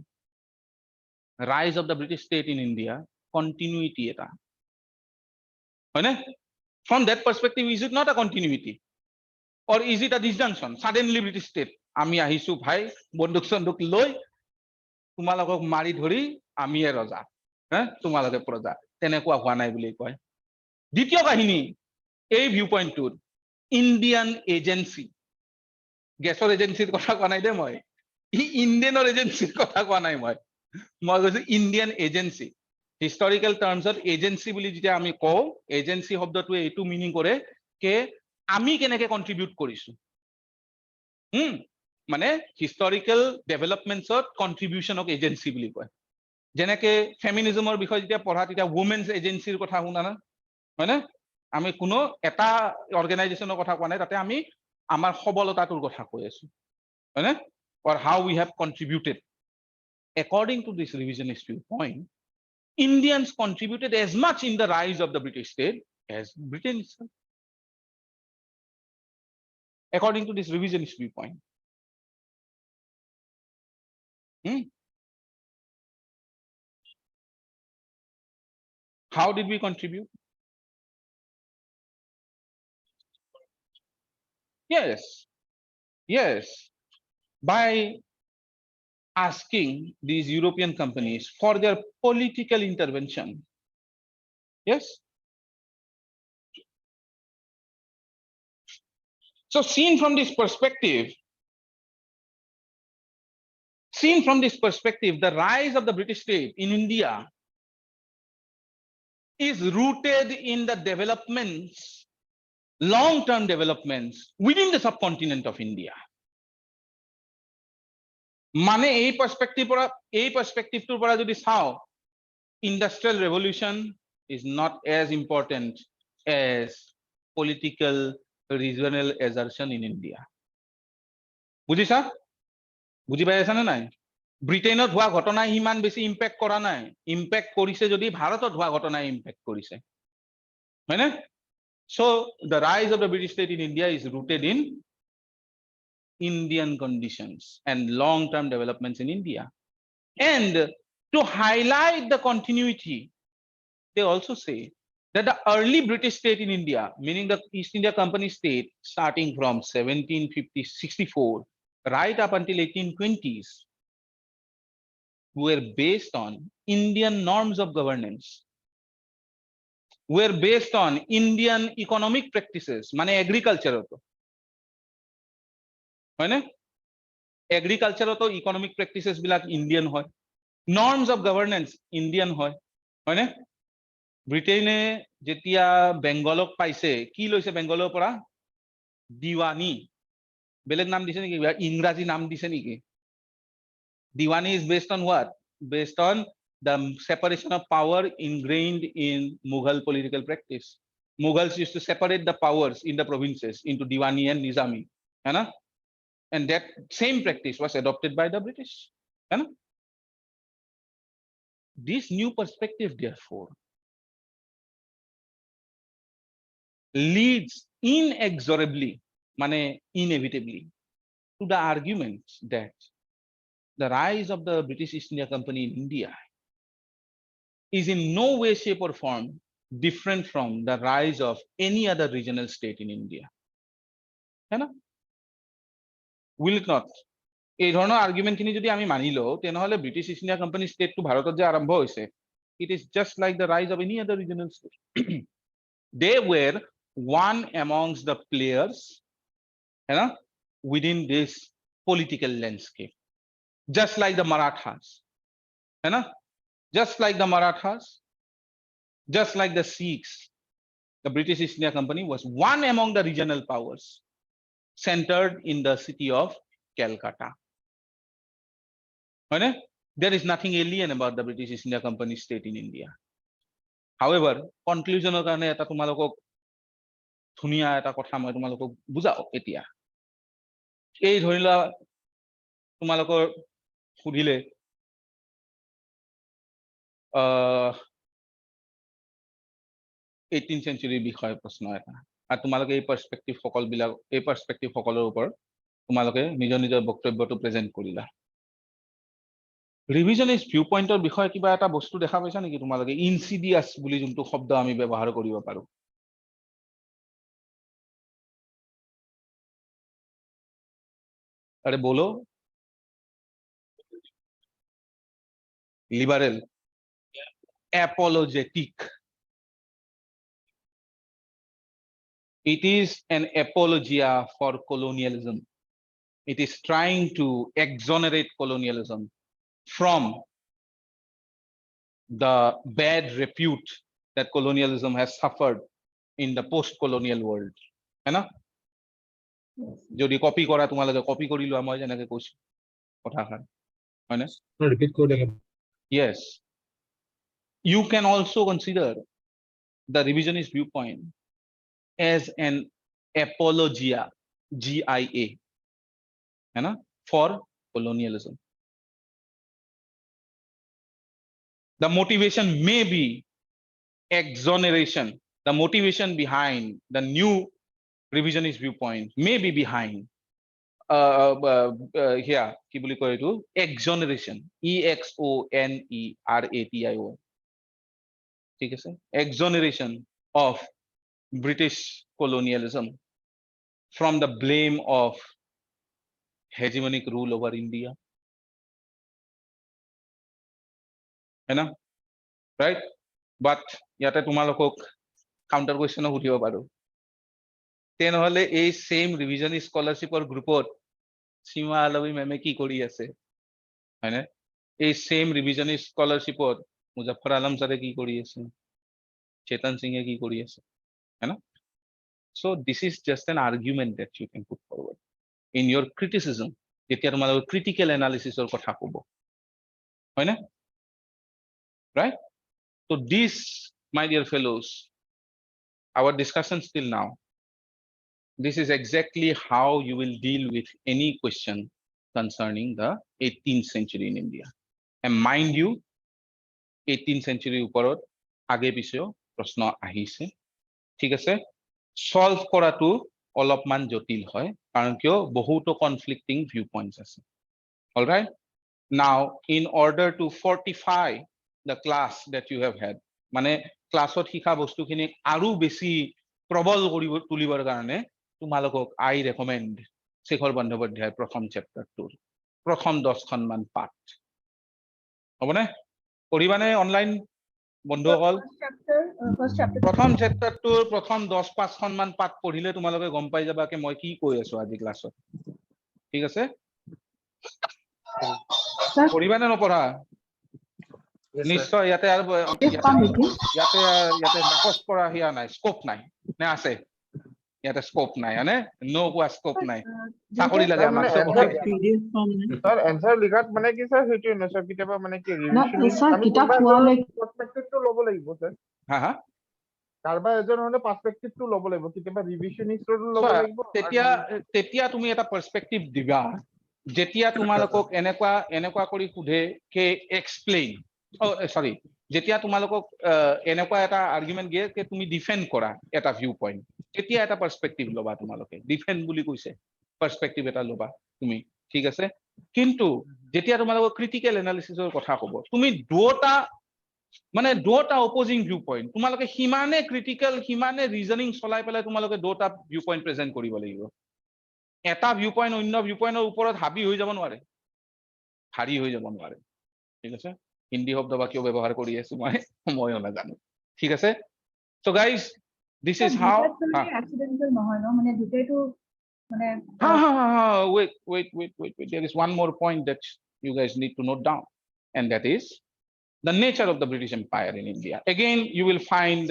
rise of the British state in India continuity এটা হয়নে from that perspective is it not a continuity or is it a disjunction suddenly British state আমি আহিছো ভাই বন্দুক সন্দুক লৈ তোমালোকক মাৰি ধৰি আমিয়ে ৰজা তোমালোকে প্ৰজা তেনেকুৱা হোৱা নাই বুলি কয় দ্বিতীয় কাহিনী এই ভিউ পইণ্টটোত ইণ্ডিয়ান এজেন্সি গেছৰ এজেন্সিৰ কথা কোৱা নাই দে মই ইণ্ডিয়ানৰ এজেন্সিৰ কথা কোৱা নাই মই কৈছো ইণ্ডিয়ান এজেন্সি হিষ্টৰিকেল টাৰ্মছত এজেন্সি বুলি যেতিয়া আমি কওঁ এজেন্সি শব্দটোৱে এইটো মিনিং কৰে যে আমি কেনেকে কন্ট্ৰিবিউট কৰিছো মানে হিষ্টৰিকেল ডেভেলপমেন্টছত কন্ট্ৰিবিউশনক এজেন্সি বুলি কয় যেনেকে ফেমিনিজমৰ বিষয়ে যেতিয়া পঢ়া তেতিয়া উমেন্স এজেন্সিৰ কথা শুনা না হয়নে আমি কোনো এটা অৰ্গানাইজেশ্যনৰ কথা কোৱা নাই তাতে আমি আমাৰ সবলতাটোৰ কথা কৈ আছো হয়নে or how we have contributed according to this revisionist viewpoint Indians contributed as much in the rise of the British state as Britain itself according to this revisionist viewpoint how did we contribute yes by asking these European companies for their political intervention yes so seen from this perspective the rise of the British state in India is rooted in the developments long-term developments within the subcontinent of India. মানে এই perspective পৰা যদি চাও, industrial revolution is not as important as political regional assertion in India. বুজিছা? বুজি পাই আছা নে নাই? ব্ৰিটেইনত হোৱা ঘটনাই ইমান বেছি ইম্পেক্ট কৰা নাই, ইম্পেক্ট কৰিছে যদি ভাৰতত হোৱা ঘটনাই ইম্পেক্ট কৰিছে, হয়নে? So the rise of the British state in India is rooted in Indian conditions and long-term developments in India. And to highlight the continuity, they also say that the early British state in India, meaning the East India Company state, starting from 1764 right up until 1820s, were based on Indian norms of governance, were based on Indian economic practices, মানে agriculture হতো, হয় না? Agriculture হতো, economic practices বিলাক Indian হয়, norms of governance Indian হয়, হয় না? ব্ৰিটেইনে যেতিয়া বেংগলক পাইছে, কি লৈছে বেংগলৰ পৰা? দিৱানী। বেলেগ নাম দিছে নেকি? ইংৰাজী নাম দিছে নেকি? Diwani is based on what? Based on the separation of power ingrained in Mughal political practice. Mughals used to separate the powers in the provinces into Diwani and Nizami. And that same practice was adopted by the British. This new perspective, therefore, leads inexorably, mane inevitably, to the argument that the rise of the British East India Company in India is in no way, shape, or form different from the rise of any other regional state in India. Will it not? এই ধৰণৰ argument খিনি যদি আমি মানি লও, তেনেহলে British east India company স্টেটটো ভাৰতত যে আৰম্ভ হৈছে, it is just like the rise of any other regional state. They were one amongst the players within this political landscape. Just like the Marathas, just like the Marathas, just like the Sikhs, the British East India Company was one among the regional powers centered in the city of Calcutta. There is nothing alien about the British East India Company state in India. However, conclusionৰ কাৰণে এটা তোমালোকক ধুনীয়া এটা কথা মই তোমালোকক বুজাও এতিয়া। এই ধৰি লোৱা তোমালোকৰ সুধিলে 18th century বিষয় প্ৰশ্ন এটা, আৰু তোমালোকে এই পাৰ্সপেক্টিভ সকলৰ ওপৰত তোমালোকে নিজৰ নিজৰ বক্তব্যটো প্ৰেজেন্ট কৰিলা। ৰিভিজনিষ্ট ভিউ পইণ্টৰ বিষয়ে কিবা এটা বস্তু দেখা পাইছা নেকি তোমালোকে? ইনসিডিয়াস বুলি যোনটো শব্দ আমি ব্যৱহাৰ কৰিব পাৰো। আরে বলো। Liberal, apologetic. It is an apologia for colonialism. It is trying to exonerate colonialism from the bad repute that colonialism has suffered in the post-colonial world. যদি কপি কৰা তোমালোকে কপি কৰি লোৱা, মই যেনেকে কৈছো কথাষাৰ, হয় না? ৰিপিট কৰি দেখে। Yes, you can also consider the revisionist viewpoint as an apologia, GIA, for colonialism. The motivation may be exoneration. The motivation behind the new revisionist viewpoint may be behind here কি বুলি কয় এইটো exoneration, EXONERATION, ঠিক আছে? exoneration of British colonialism from the blame of hegemonic rule over India, right? But ইয়াতে তোমালোকক counter কোৱেশ্চনো সুধিব পাৰো, তেনেহলে এই সেম ৰিভিজনিষ্ট স্কলাৰশ্বিপৰ গ্ৰুপত সীমা আলবী মেমে কি কৰি আছে, হয়নে? এই সেম ৰিভিজনিষ্ট স্কলাৰশ্বিপত মুজাফৰ আলম ছাৰে কি কৰি আছে, চেতন সিংহে কি কৰি আছে, So this is just an argument that you can put forward in your criticism. যেতিয়া তোমালোকে critical analysis or কথা কব হয় না, right? So this, my dear fellows, our discussion till now, this is exactly how you will deal with any question concerning the 18th century in India. And mind you, 18th century ওপৰত আগে পিছেও প্ৰশ্ন আহিছে, ঠিক আছে? Solve কৰাটো অলপমান জটিল হয় কাৰণ কিয় বহুতো কনফ্লিক্টিং ভিউ পইণ্টছ আছে। All right, now in order to fortify the class that you have had, মানে ক্লাছত শিকা বস্তুখিনি আৰু বেছি প্ৰবল কৰিব তুলিবৰ কাৰণে তোমালোকক I recommend শেখৰ বন্দ্যোপাধ্যায় প্ৰথম চেপ্টাৰটোৰ প্ৰথম 10খন মান পাঠ হ'বনে? পঢ়িবানে অনলাইন বন্ধুসকল? First chapter. প্ৰথম চেপ্টাৰটোৰ প্ৰথম 10-5খন মান পাঠ পঢ়িলে তোমালোকে গম পাই যাবা কি মই কি কৈ আছো আজি ক্লাছত, ঠিক আছে? পঢ়িবানে নপঢ়া? নিশ্চয় ইয়াতে আৰু ইয়াতে নাকচ কৰা হিয়া নাই, স্কোপ নাই নে আছে? ইয়াতে স্কোপ নাই মানে নো কোৱা স্কোপ নাই, চাকৰি লাগে আমাক চব। স্যার এনসার লিখাত মানে কি স্যার সেইটো না স্যার কিতাবা মানে কি স্যার কিতাপ পোৱালে পার্সপেক্টিভটো ল'ব লাগিব স্যার। হা হা, কারবা এজন হলে পার্সপেক্টিভটো ল'ব লাগিব, কিতাবা ৰিভিশনিষ্টটো ল'ব লাগিব। তেতিয়া তুমি এটা পাৰ্সপেক্টিভ দিবা যেতিয়া তোমালোকক এনেকুৱা কৰি সোধে কে এক্সপ্লেইন, সরি, যেতিয়া তোমালোকক এনেকুৱা এটা আৰ্গুমেন্ট দিয়ে যে তুমি ডিফেন্ড কৰা এটা ভিউ পইণ্ট, তেতিয়া এটা পাৰ্সপেক্টিভ ল'বা তোমালোকে। ডিফেন্ড বুলি কৈছে, পাৰ্সপেক্টিভ এটা ল'বা তুমি, ঠিক আছে? কিন্তু যেতিয়া তোমালোকক ক্ৰিটিকেল এনালিসিসৰ কথা ক'ব, তুমি দুটা অপোজিং ভিউ পইণ্ট, তোমালোকে সিমানে ক্ৰিটিকেল সিমানে ৰিজনিং চলাই পেলাই তোমালোকে দুটা ভিউ পইণ্ট প্ৰেজেন্ট কৰিব লাগিব। এটা ভিউ পইণ্ট অন্য ভিউ পইণ্টৰ ওপৰত হাবি হৈ যাব নোৱাৰে, ভাৰী হৈ যাব নোৱাৰে, ঠিক আছে? হিন্দী শব্দ বা কিয় ব্যৱহাৰ কৰি আছো মইও নাজানো, ঠিক আছে? So guys, this is how accidental নহয় ন, মানে দুটাইটো মানে wait, there is one more point that you guys need to note down, and that is the nature of the British Empire in India. Again, you will find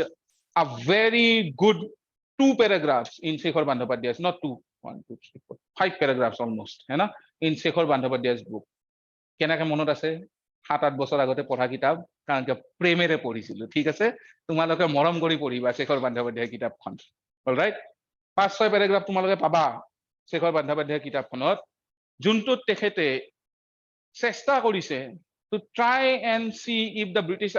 a very good 2 paragraphs in Shekhar Bandyopadhyay's, not 2, 1, 2, 3, 4, 5 paragraphs almost, है ना, in Shekhar Bandyopadhyay's book. কেনেকে মনত আছে? 7-8 বছৰ আগতে পঢ়া কিতাপ, কাৰণ কি প্ৰেমেৰে পঢ়িছিলো, ঠিক আছে? তোমালোকে মৰম কৰি পঢ়িবা শেখৰ বন্দ্যোপাধ্যায় কিতাপখন। অলৰাইট, 5-6 পেৰাগ্ৰাফ তোমালোকে পাবা শেখৰ বন্দ্যোপাধ্যায় কিতাপখনত, যোনটোত তেখেতে চেষ্টা কৰিছে to try and see if the British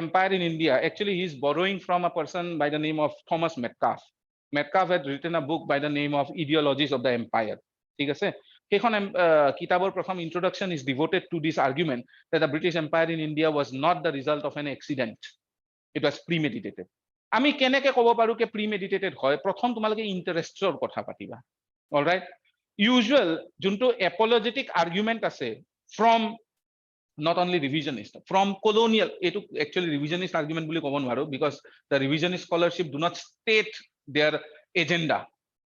Empire in India, actually he is borrowing from a person by the name of Thomas Metcalfe. Metcalfe had written a book by the name of Ideologies of the Empire, ঠিক আছে? সেইখন কিতাবৰ প্ৰথম introduction is devoted to this argument that the British Empire in India was not the result of an accident, it was premeditated. আমি কেনেকে ক'ব পাৰো যে premeditated হয়? প্ৰথম তোমালোকে ইন্টাৰেষ্টৰ কথা পাতিবা, অলৰাইট? ইউজুৱেল যোনটো apologetic argument আছে from not only revisionist, from colonial, etu actually revisionist argument বুলি ক'ব নোৱাৰো because the revisionist scholarship do not state their agenda,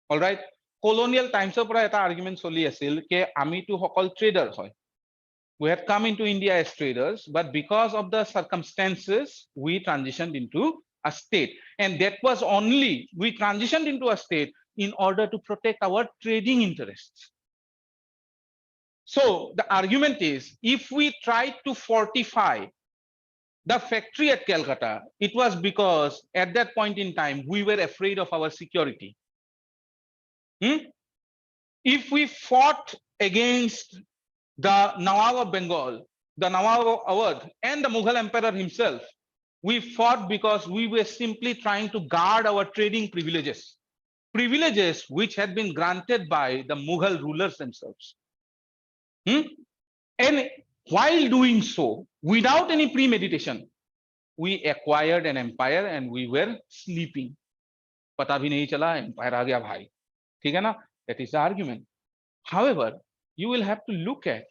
all right? Colonial times পৰা এটা argument চলি আছিল যে আমিটো সকল ট্ৰেডাৰ হয়, we had come into India as traders, but because of the circumstances we transitioned into a state, and that was only we transitioned into a state in order to protect our trading interests. So the argument is, if we tried to fortify the factory at Calcutta, it was because at that point in time we were afraid of our security. If we fought against the Nawab of Bengal, the Nawab of Awadh, and the Mughal emperor himself, we fought because we were simply trying to guard our trading privileges, privileges which had been granted by the Mughal rulers themselves. And while doing so, without any premeditation, we acquired an empire and we were sleeping. Pata bhi nahi chala, empire aa gaya bhai. ठीक है ना? That is the argument. However, you will have to look at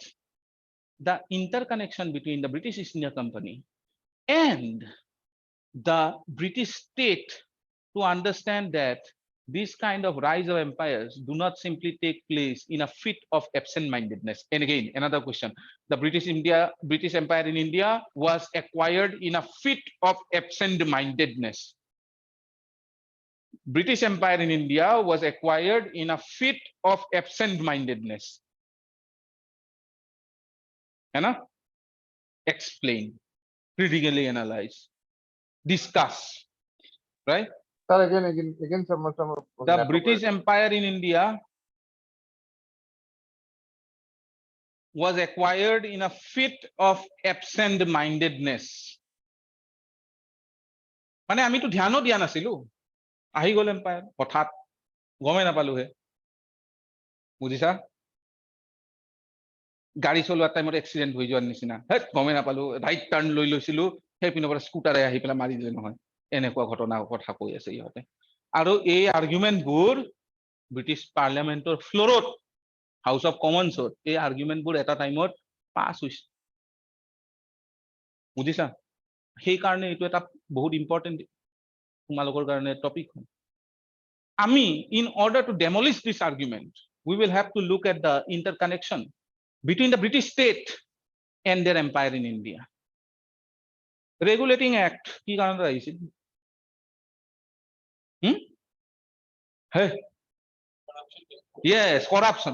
the interconnection between the British East India Company and the British state to understand that this kind of rise of empires do not simply take place in a fit of absent-mindedness. And again, another question: the British Empire in India was acquired in a fit of absent-mindedness. British Empire in India was acquired in a fit of absent-mindedness. है ना? Explain, critically analyze, discuss, right? Sir, again, some. The British Empire in India was acquired in a fit of absent-mindedness. মানে আমি তো ধ্যানো দিয়া নাছিলো আহি গল empire হঠাৎ গমে নাপালো হে বুজিছা গাড়ী চলোৱা টাইমত এক্সিডেন্ট হৈ যোৱাৰ নিচিনা হেত গমে নাপালো ৰাইট টাৰ্ন লৈ লৈছিলো সেই পিনৰ পৰা স্কুটাৰে আহি পেলাই মাৰি দিলে নহয় এনেকুৱা ঘটনা কথা কৈ আছে ইহঁতে আৰু এই আৰ্গুমেন্টবোৰ ব্ৰিটিছ পাৰ্লিয়ামেন্টৰ ফ্লোৰত হাউস অফ কমন্সত এই আৰ্গুমেন্টবোৰ এটা টাইমত পাছ হৈছে বুজিছা সেই কাৰণে এইটো এটা বহুত ইম্পৰ্টেন্ট তোমালোকৰ কাৰণে টপিক আমি in order to demolish this argument we will have to look at the interconnection between the British state and their empire in India. Regulating Act কি কারণে আহিছিল hey yes corruption.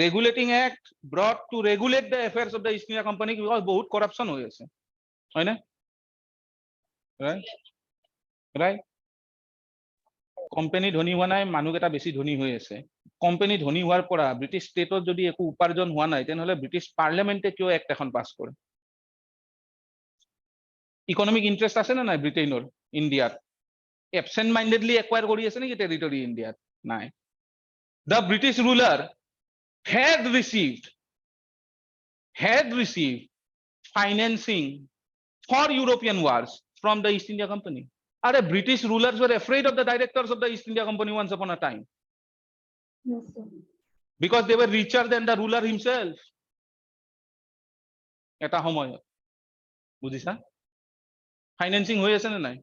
Regulating Act brought to regulate the affairs of the East India Company because বহুত corruption হৈ আছে হয় না right company ধনী হোৱা নাই মানুহ এটা বেছি ধনী হৈ আছে কোম্পানী ধনী হোৱাৰ পৰা ব্ৰিটিছ ষ্টেটত যদি একো উপাৰ্জন হোৱা নাই তেনেহলে ব্ৰিটিছ পাৰ্লিয়ামেন্টে কিয় এক্ট এখন পাছ কৰে ইকোনমিক ইন্টাৰেষ্ট আছে না নাই ব্ৰিটেইনৰ ইণ্ডিয়াত এবসেন্ট মাইন্ডেডলি একুৱায়াৰ কৰি আছে নেকি টেৰিটৰি ইণ্ডিয়াত নাই the British ruler had received financing for European wars from the East India Company. British rulers were afraid of the directors of the East India Company once upon a time. Yes, sir. Because they were richer than the ruler himself. Eta homoy. Budisa? Financing hoy ase na nai.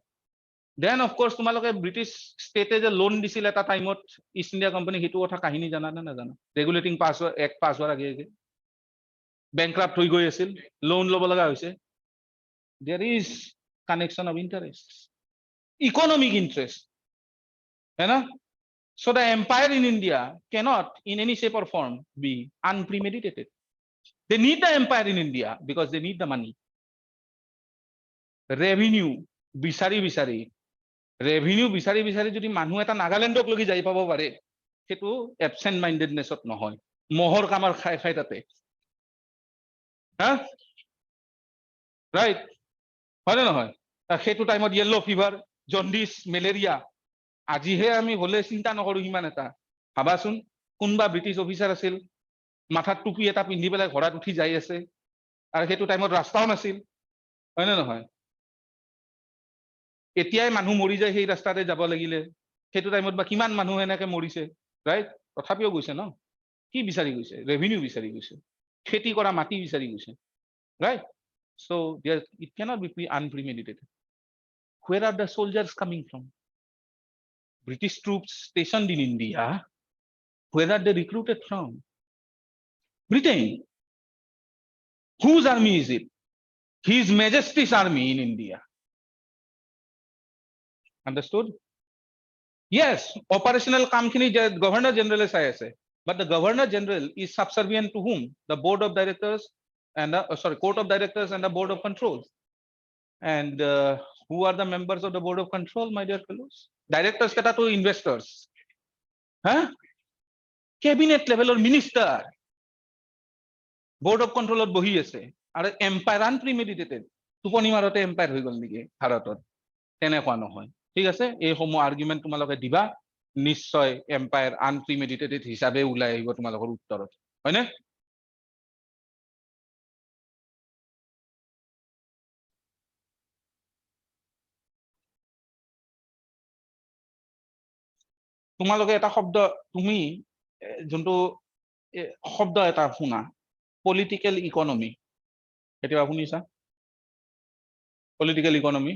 Then of course tumaloke British state je loan disil eta time ot East India Company hitu kotha kahini jana na jana. Regulating act pass hwar age bankrupt hoi goi asil loan lobo laga hoise. There is connection of interests. Economic interest. है ना? So the empire in India cannot in any shape or form be unpremeditated. They need the empire in India because they need the money. Revenue বিচাৰি যদি মানুহ এটা নাগালেণ্ডক লগি যাই পাব পাৰে সেইটো এবসেন্ট মাইন্ডেডনেছত নহয় মহৰ কামৰ খাই তাতে হা ৰাইট হয় নহয় সেইটো টাইমত ইয়েলো ফিভাৰ জন্ডিস মেলেৰিয়া আজিহে আমি হলে চিন্তা নকৰো ইমান এটা ভাবাচোন কোনবা ব্ৰিটিছ অফিচাৰ আছিল মাথাত টুপি এটা পিন্ধি পেলাই ঘোঁৰাত উঠি যাই আছে আৰু সেইটো টাইমত ৰাস্তাও নাছিল হয় না নহয় এতিয়াই মানুহ মৰি যায় সেই ৰাস্তাতে যাব লাগিলে সেইটো টাইমত বা কিমান মানুহ এনেকে মৰিছে ৰাইট তথাপিও গৈছে ন কি বিচাৰি গৈছে ৰেভিনিউ বিচাৰি গৈছে খেতি কৰা মাটি বিচাৰি গৈছে right so there it cannot be unpremeditated. Where are the soldiers coming from? British troops stationed in India, where are they recruited from? Britain. Whose army is it? His Majesty's army in India. Understood? Yes, operational kamkhini Governor General sai ase, but the Governor General is subservient to whom? The Board of Directors and the Court of Directors and the Board of Control. And who are the members of the Board of Control, my dear fellows? Directors kata to investors. Huh? Cabinet level or minister. Board of Control or bohi ase. Are empire unpremeditated. Tuponi marote empire hoi gol niki bharatot. Tenekwa nohoy. ঠিক আছে এই সময় argument তোমালোকে দিবা নিশ্চয় empire আনপ্রিমেডিটেটেড হিসাবে ওলাই আহিব তোমালোকৰ উত্তৰত হয়নে তোমালোকে এটা শব্দ তুমি যোনটো শব্দ এটা শুনা পলিটিক্যাল ইকোনমি কেতিয়াবা শুনিছা পলিটিক্যাল ইকোনমি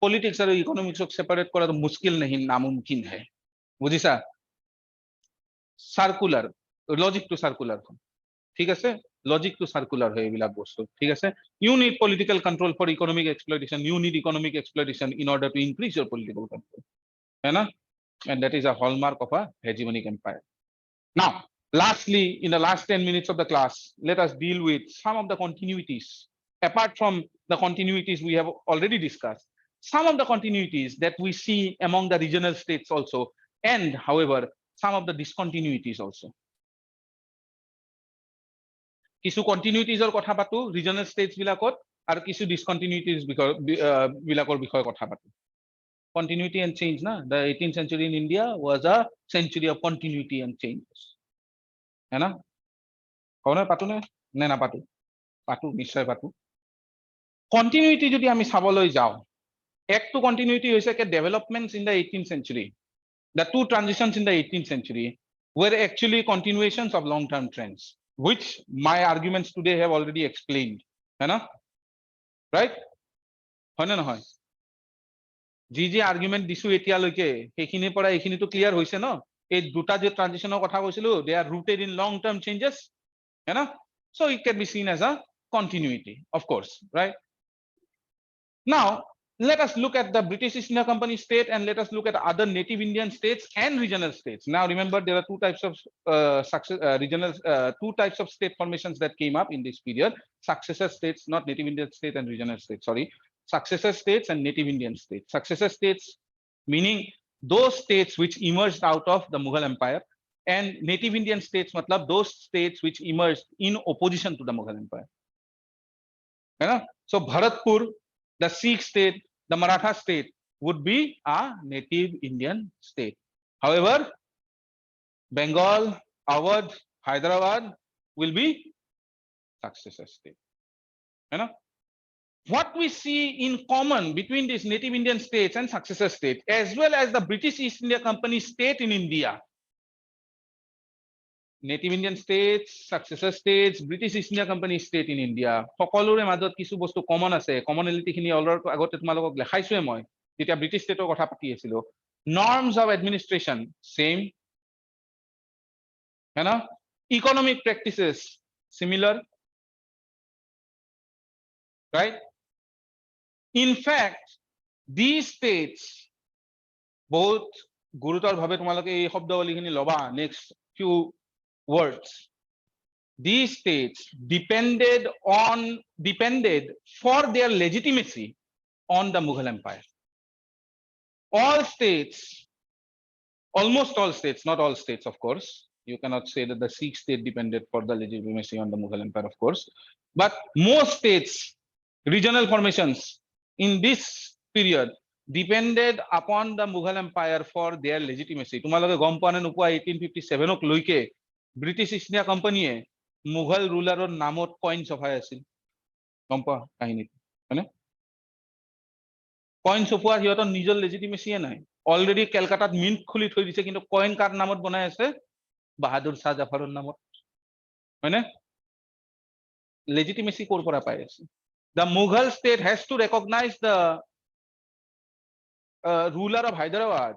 पॉलिटिक्स और इकोनॉमिक्स को सेपरेट करा तो मुश्किल नहीं नामुमकिन है बुझिसा सर्कुलर लॉजिक टू सर्कुलर ठीक है লজিক টু সার্কুলার হয় এইবিলাক বস্তু ঠিক আছে you need political control for economic exploitation you need economic exploitation in order to increase your political control है ना and that is a hallmark of a hegemonic empire. Now lastly, in the last 10 minutes of the class, let us deal with some of the continuities apart from the continuities we have already discussed, some of the continuities that we see among the regional states also, and however some of the discontinuities also. কিছু কন্টিনিউটিজৰ কথা পাতো ৰিজনাল states বিলাকত আৰু কিছু ডিসকন্টিনিউটিজ বিলাকৰ বিষয়ে কথা পাতো continuity and change na the 18th century in India was a century of continuity and changes है ना कौन पातु ने ना पातु निश्चय पातु continuity যদি আমি চাবলৈ যাও একটো continuity হৈছে કે developments in the 18th century the two transitions in the 18th century were actually continuations of long term trends which my arguments today have already explained है ना right হয় না নহয় जी जी आर्गुमेंट दिसु एतियाলৈকে সেইখিনিৰ পৰা এইখিনিটো ক্লিয়াৰ হৈছে ন এই দুটা যে ট্ৰানজিশনৰ কথা কৈছিলো they are rooted in long term changes है ना so it can be seen as a continuity of course right now let us look at the British East India Company state and let us look at other native Indian states and regional states. Now remember there are two types of two types of state formations that came up in this period, successor states, not native Indian state and regional states, sorry, successor states and native Indian states. Successor states meaning those states which emerged out of the Mughal Empire, and native Indian states matlab those states which emerged in opposition to the Mughal Empire. Right? So Bharatpur, the Sikh state, the Maratha state would be a native Indian state. However, Bengal, Awadh, Hyderabad will be successor state. You know? What we see in common between these native Indian states and successor states, as well as the British East India Company state in India, native Indian states, successor states, British East India Company state in India, সকলোৰে মাজত কিছু বস্তু common আছে কমনলিটি খিনি already আগতে তোমালোকক দেখাইছোৱে মই যেতিয়া ব্ৰিটিছ ষ্টেটৰ কথা পাতি আছিলো norms of administration same है ना economic practices similar right in fact these states both গুৰুতৰ ভাৱে তোমালোকে এই শব্দাৱলীখিনি লবা next few words these states depended for their legitimacy on the Mughal Empire. All states, almost all states, not all states of course, you cannot say that the Sikh state depended for the legitimacy on the Mughal Empire of course, but most states, regional formations in this period depended upon the Mughal Empire for their legitimacy. তোমালোকে গম পোৱা নে নোপোৱা 1857 ক লৈকে British East India কোম্পানীয়ে মুঘল ৰুলাৰৰ নামত coin ছপাই আছিল গম পোৱা কাহিনীটো হয়নে কইন ছপোৱাৰ সিহঁতৰ নিজৰ লেজিটিমেচিয়ে নাই অলৰেডি কলকাতাত মিন্ট খুলি থৈ দিছে কিন্তু কইন কাৰ নামত বনাই আছে বাহাদুৰ শাহ জাফৰৰ নামত হয়নে legitimacy কৰ পৰা পাই আছে the Mughal state has to recognize the ruler of Hyderabad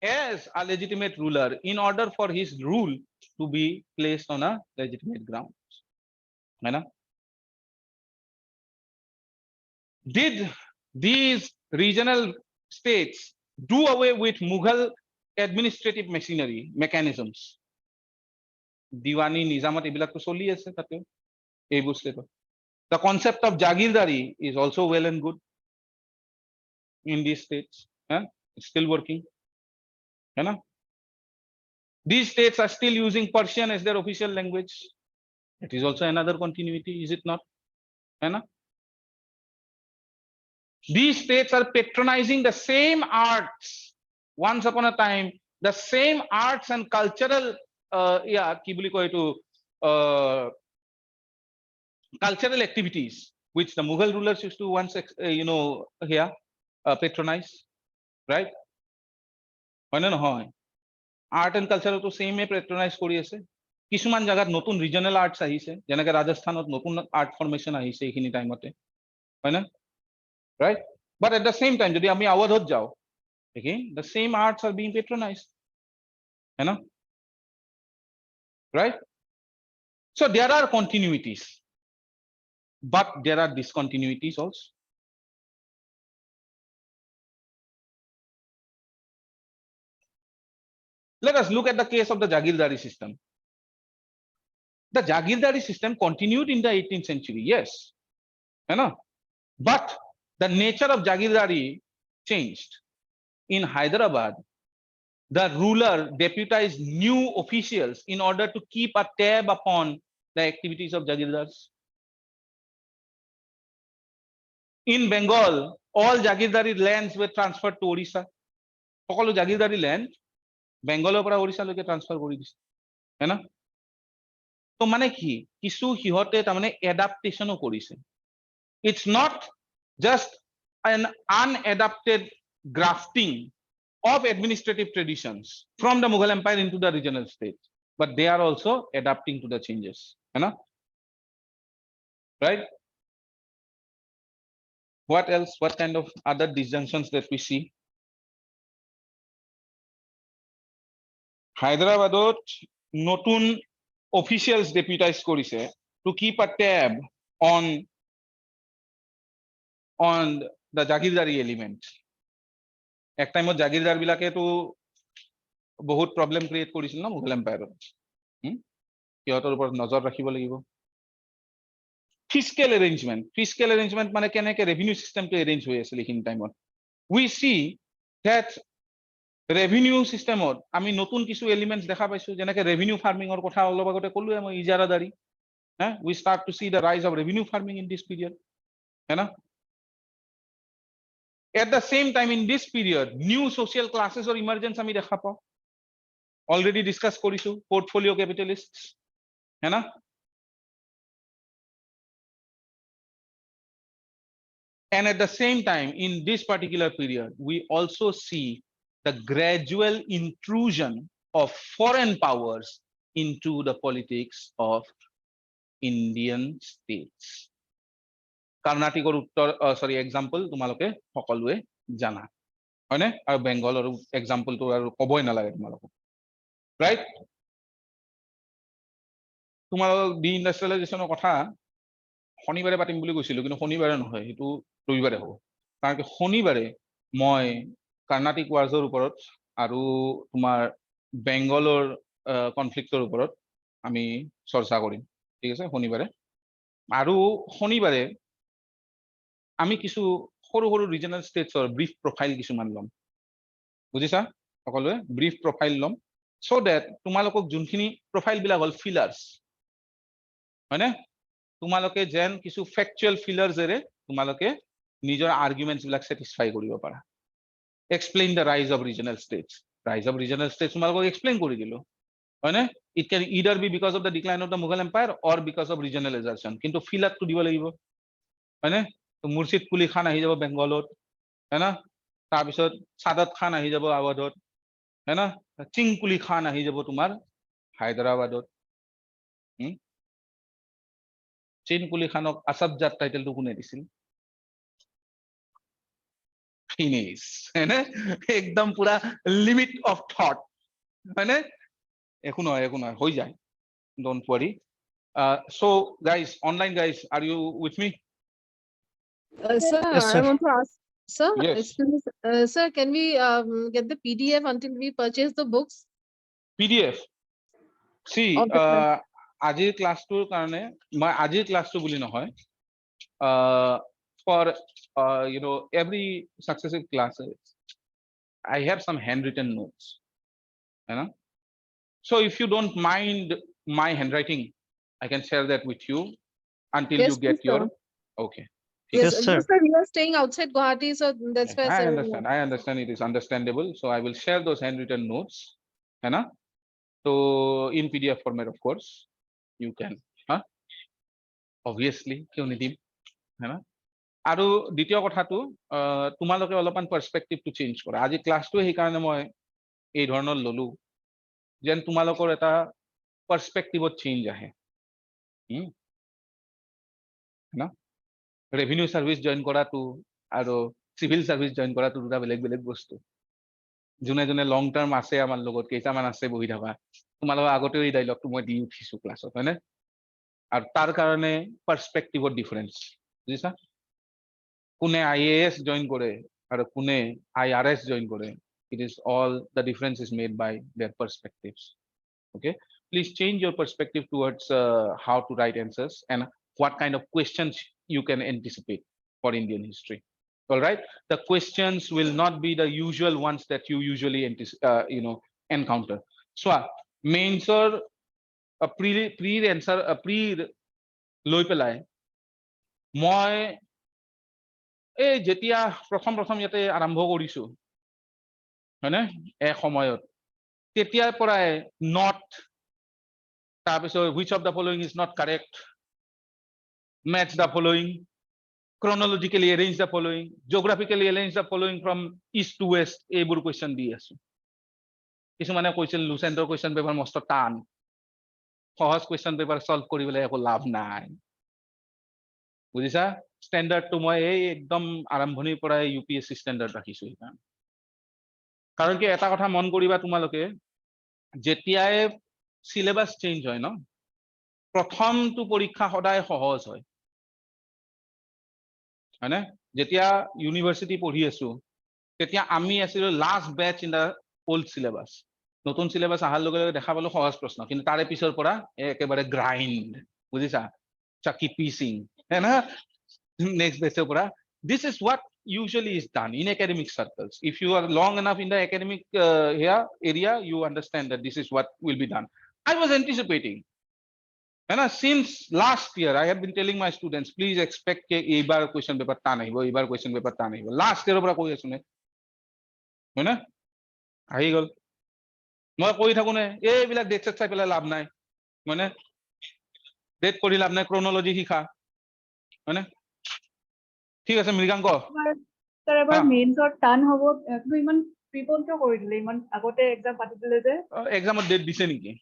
as a legitimate ruler in order for his rule to be placed on a legitimate grounds है ना did these regional states do away with Mughal administrative machinery mechanisms diwani nizamat ebilak to choli ase tate ei buste to the concept of jagirdari is also well and good in these states it's still working है ना these states are still using Persian as their official language it is also another continuity is it not है ना these states are patronizing the same arts once upon a time the same arts and cultural ki boli koy to cultural activities which the Mughal rulers used to once here patronize right হয় না নহয় art and কালচাৰটো সেমে পেট্ৰনাইজ কৰি আছে কিছুমান জায়গাত নতুন ৰিজনাল arts আহিছে যেনেকৈ ৰাজস্থানত নতুন আৰ্ট ফৰ্মেশন আহিছে এইখিনি টাইমতে হয় না right but at the same time যদি আমি আৱাধত যাও again the same arts are being patronized है ना right So there are continuities, but there are discontinuities also. Let us look at the case of the Jagirdari system. The Jagirdari system continued in the 18th century, yes, but the nature of Jagirdari changed. In Hyderabad, the ruler deputized new officials in order to keep a tab upon the activities of Jagirdars. In Bengal, all Jagirdari lands were transferred to Orissa. All Jagirdari land, Bengal পৰা Orissa লৈকে transfer কৰি দিছে, না? তো মানে কি কিছু হিহতে তাৰমানে এডাপ্টেশনও কৰিছে. It's not just an unadapted grafting of administrative traditions from the Mughal Empire into the regional states, but they are also adapting to the changes, right? What else? What kind of other disjunctions that we see? Hyderabadot notun officials deputized korise to keep a tab on the Jagirdari element. Ek time of Jagirdar bilake to bahut problem create korisil na Mughal Empire. Kihotor upor nazar rakhibo lagibo. Fiscal arrangement মানে কেনেকে revenue system to arrange হৈ আছিল in time. We see that revenue system আমি নতুন কিছু elements দেখা পাইছো যেনেকে revenue farming or কথা অলপ আগতে কলোৱে মই ইজাৰাদাৰি. We start to see the rise of revenue farming in this period. At the same time, in this period, new social classes or emergence আমি দেখা পাও. Already discussed কৰিছো portfolio capitalists. And at the same time, in this particular period, we also see the gradual intrusion of foreign powers into the politics of Indian states. Karnatikor uttor sorry example tumaloke sokolue jana hoine aru Bengalor example to aru koboi nalage tumalok, right? Tumalok deindustrialization kotha শনিবাৰে পাতিম বুলি কৈছিলো কিন্তু শনিবাৰে নহয় এটো ৰবিবাৰে হ'ব কাৰণ কি শনিবাৰে মই কাৰ্ণাটিক ওয়াৰ্ছৰ ওপৰত আৰু তোমাৰ বেংগলৰ কনফ্লিক্টৰ ওপৰত আমি চৰ্চা কৰিম, ঠিক আছে? শনিবাৰে আৰু শনিবাৰে আমি কিছু সৰু সৰু ৰিজনাল ষ্টেটছৰ ব্ৰিফ প্ৰফাইল কিছুমান ল'ম, বুজিছা সকলোৱে? ব্ৰিফ প্ৰফাইল ল'ম so that তোমালোকক যোনখিনি প্ৰফাইল বিলাক হ'ল ফিলাৰ্স, হয়নে? তোমালোকে যেন কিছু ফ্যাকচুয়াল ফিলার্স এৰে তোমালোকে নিজৰ আৰ্গুমেন্টস বিলাক স্যাটিসফাই কৰিব পাৰা. Explain the rise of regional states. Rise of regional states তোমালোকক explain কৰি দিলো, হয়নে? It can either be because of the decline of the Mughal Empire or because of regionalization. কিন্তু ফিলারটো দিব লাগিব, হয়নে? তো মুর্শিদ কুলি খান আহি যাব বেংগলত, হয়না? তাৰ পিছত সাদত খান আহি যাব আৱাধত, হয়না? চিংকুলি খান আহি যাব তোমাৰ হায়দৰাবাদত. চিনকুলি খানক আসাবজাত টাইটেলটো কোনে দিছিল? ফিনিশ, হয়নে? একদম পুরা লিমিট অফ থট, হয়নে? একো নহয় হৈ যায়, don't worry. So guys, online guys, are you with me? Sir, Yes, sir. I want to ask, sir, Yes. excuse me, sir, can we get the PDF until we purchase the books? PDF. See, Of the class. আজিৰ ক্লাছটোৰ কাৰণে মই আজিৰ ক্লাছটো বুলি নহয়, for every successive classes I have some handwritten notes, so if you don't mind my handwriting, I can share that with you until Yes, you get please, your sir. okay. Yes, sir. Sir, we are staying outside Guwahati, so that's why, sir. I understand it is understandable, so I will share those handwritten notes, so in PDF format, of course you can, obviously কিয় নিদিম, আৰু দ্বিতীয় কথাটো তোমালোকে অলপমান পাৰ্সপেক্টিভটো change কৰা. আজি ক্লাছটো সেই কাৰণে মই এই ধৰণৰ ললো যেন তোমালোকৰ এটা পাৰ্সপেক্টিভত চেঞ্জ আহে. ৰেভিনিউ সাৰ্ভিস জয়েন কৰাটো আৰু সিভিল সাৰ্ভিস জয়েন কৰাটো দুটা বেলেগ বেলেগ বস্তু. যোনে যোনে লং টাৰ্ম আছে আমাৰ লগত কেইটামান আছে বহি থকা, তোমালোকৰ আগতেও এই ডাইলগটো মই দি উঠিছো ক্লাছত, হয়নে? আৰু তাৰ কাৰণে পাৰ্সপেক্টিভৰ ডিফাৰেন্স বুজিছা কোনে IAS জয়েন কৰে আৰু কোনে IRS জয়েন কৰে it is all the difference is made by their perspectives okay please change your perspective towards how to write answers and what kind of questions you can anticipate for Indian history all right the questions will not be the usual ones that you usually encounter so mains or a pre answer a pre লৈ পেলাই মই এই যেতিয়া প্ৰথম ইয়াতে আৰম্ভ কৰিছো হয়নে এক সময়ত তেতিয়াৰ পৰাই not তাৰপিছত which of the following is not correct match the following chronologically arrange the following geographically arrange the following from east to west এইবোৰ কোৱেশ্চন দি আছো কিছুমানে কৈছিল লুচেন্টৰ কোৱেশ্চন পেপাৰ মস্ত টান সহজ কোৱেশ্চন পেপাৰ সলভ কৰিবলৈ একো লাভ নাই বুজিছা স্ট্যান্ডার্ডটো মই এই একদম আৰম্ভণিৰ পৰাই UPSC স্ট্যান্ডার্ড ৰাখিছো কাৰণ কি এটা কথা মন কৰিবা তোমালোকে যেতিয়াই সিলেবাস চেঞ্জ হয় ন প্ৰথমটো পৰীক্ষা সদায় সহজ হয় হয়নে যেতিয়া ইউনিভাৰ্সিটি পঢ়ি আছো তেতিয়া আমি আছিলো last batch in the old syllabus নতুন সিলেবাস আহাৰ লগে লগে দেখা পালো সহজ প্ৰশ্ন কিন্তু তাৰে পিছৰ পৰা একেবাৰে গ্ৰাইন্ড বুজিছা চাকি পিচিং হ্যাঁ next batch pura this is what usually is done in academic circles if you are long enough in the academic area you understand that this is what will be done I was anticipating and since last year I have been telling my students please expect ke ebar question paper ta nahi ebar question paper ta nahi last year pura koi asu ne hoy na ahi gol moi koi thaku ne ei bilak date set sai pela lab nai মানে date pori lab nai chronology hikha hoy na ঠিক আছে Mriganka sir এবাৰ মেইনছৰ টান হ'ব কিন্তু ইমান প্ৰিপন কিয় কৰি দিলে ইমান আগতে এক্সাম পাতি দিলে যে এক্সামত ডেট দিছে নেকি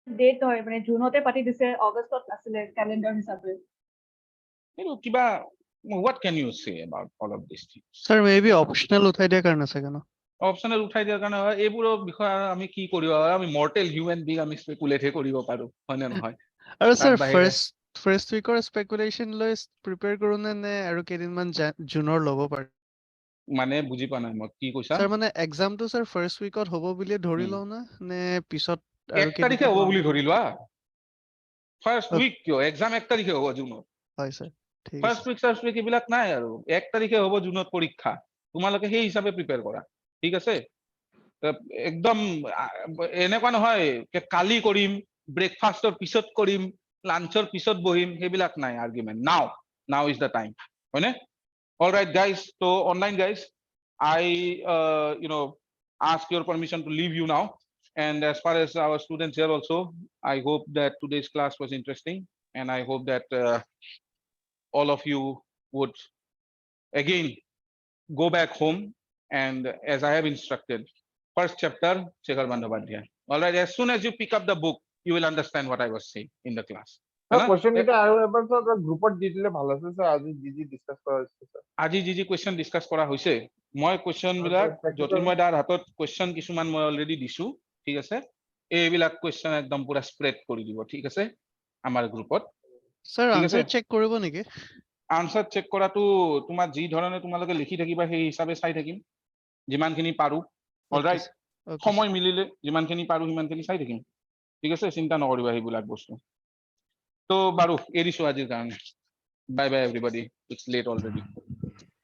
ডেট হয় মানে জুনতে পাতি দিছে আগষ্টত আছিলে ক্যালেন্ডার হিচাপে এইটো কিবা what can you say about all of these things sir maybe optional উঠাই দিয়াৰ কাৰণে চাগে ন অপশনাল উঠাই দিয়াৰ কাৰণে এইবোৰৰ বিষয়ে আমি কি কৰিব আমি মৰ্টেল হিউমেন বিং আমি স্পেকুলেট কৰিব পাৰো হয়নে নহয় আৰু স্যাৰ ফাৰ্স্ট উইকৰ স্পেকুলেশন লৈ প্ৰিপেয়াৰ কৰো নে আৰু কেইদিনমান জুনৰ ল'ব পাৰি মানে বুজি পোৱা নাই মই কি কৈছা স্যাৰ মানে এক্সামটো স্যাৰ ফাৰ্স্ট উইকত হ'ব বুলি ধৰি লও না নে পিছত আৰু 1 তাৰিখে হ'ব বুলি ধৰি লোৱা ফাৰ্স্ট উইক কিয় এক্সাম 1 তাৰিখে হ'ব জুনত হয় স্যাৰ ঠিক আছে ফাৰ্স্ট উইক এইবিলাক নাই আৰু 1 তাৰিখে হ'ব জুনত পৰীক্ষা তোমালোকে সেই হিচাপে প্ৰিপেয়াৰ কৰা ঠিক আছে একদম এনেকুৱা নহয় কালি কৰিম ব্ৰেকফাষ্টৰ পিছত কৰিম লাঞ্চৰ পিছত বহিম সেইবিলাক নাই argument now is the time হয়নে all right guys so online guys I ask your permission to leave you now and as far as our students here also I hope that today's class was interesting and I hope that all of you would again go back home and as I have instructed first chapter Shekhar Bandyopadhyay all right as soon as you pick up the book you will understand what I was saying in the class question এটা আৰু এবাৰ sir গ্ৰুপত দি দিলে ভাল আছে sir আজি জি discuss কৰা হৈছে স্যার আজি জি কোৱেশ্চন ডিসকাস কৰা হৈছে মই কোৱেশ্চন বিলাক জ্যোতিৰ্ময় দাৰ হাতত কোৱেশ্চন কিছুমান মই অলৰেডি দিছো ঠিক আছে এইবিলাক কোৱেশ্চন একদম পুৰা স্প্ৰেড কৰি দিব ঠিক আছে আমাৰ গ্ৰুপত স্যার আনসার চেক কৰিব নেকি আনসার চেক কৰাটো তোমাৰ যি ধৰণে তোমালোকে লিখি থাকিবা সেই হিচাপে চাই থাকিম যিমানখিনি পাৰো অলৰাইট সময় মিলিলে যিমানখিনি পাৰো সিমানখিনি চাই থাকিম ঠিক আছে চিন্তা নকৰিবা সেইবিলাক বস্তু তো বাৰু এৰিছো আজিৰ কাৰণে bye bye everybody it's late already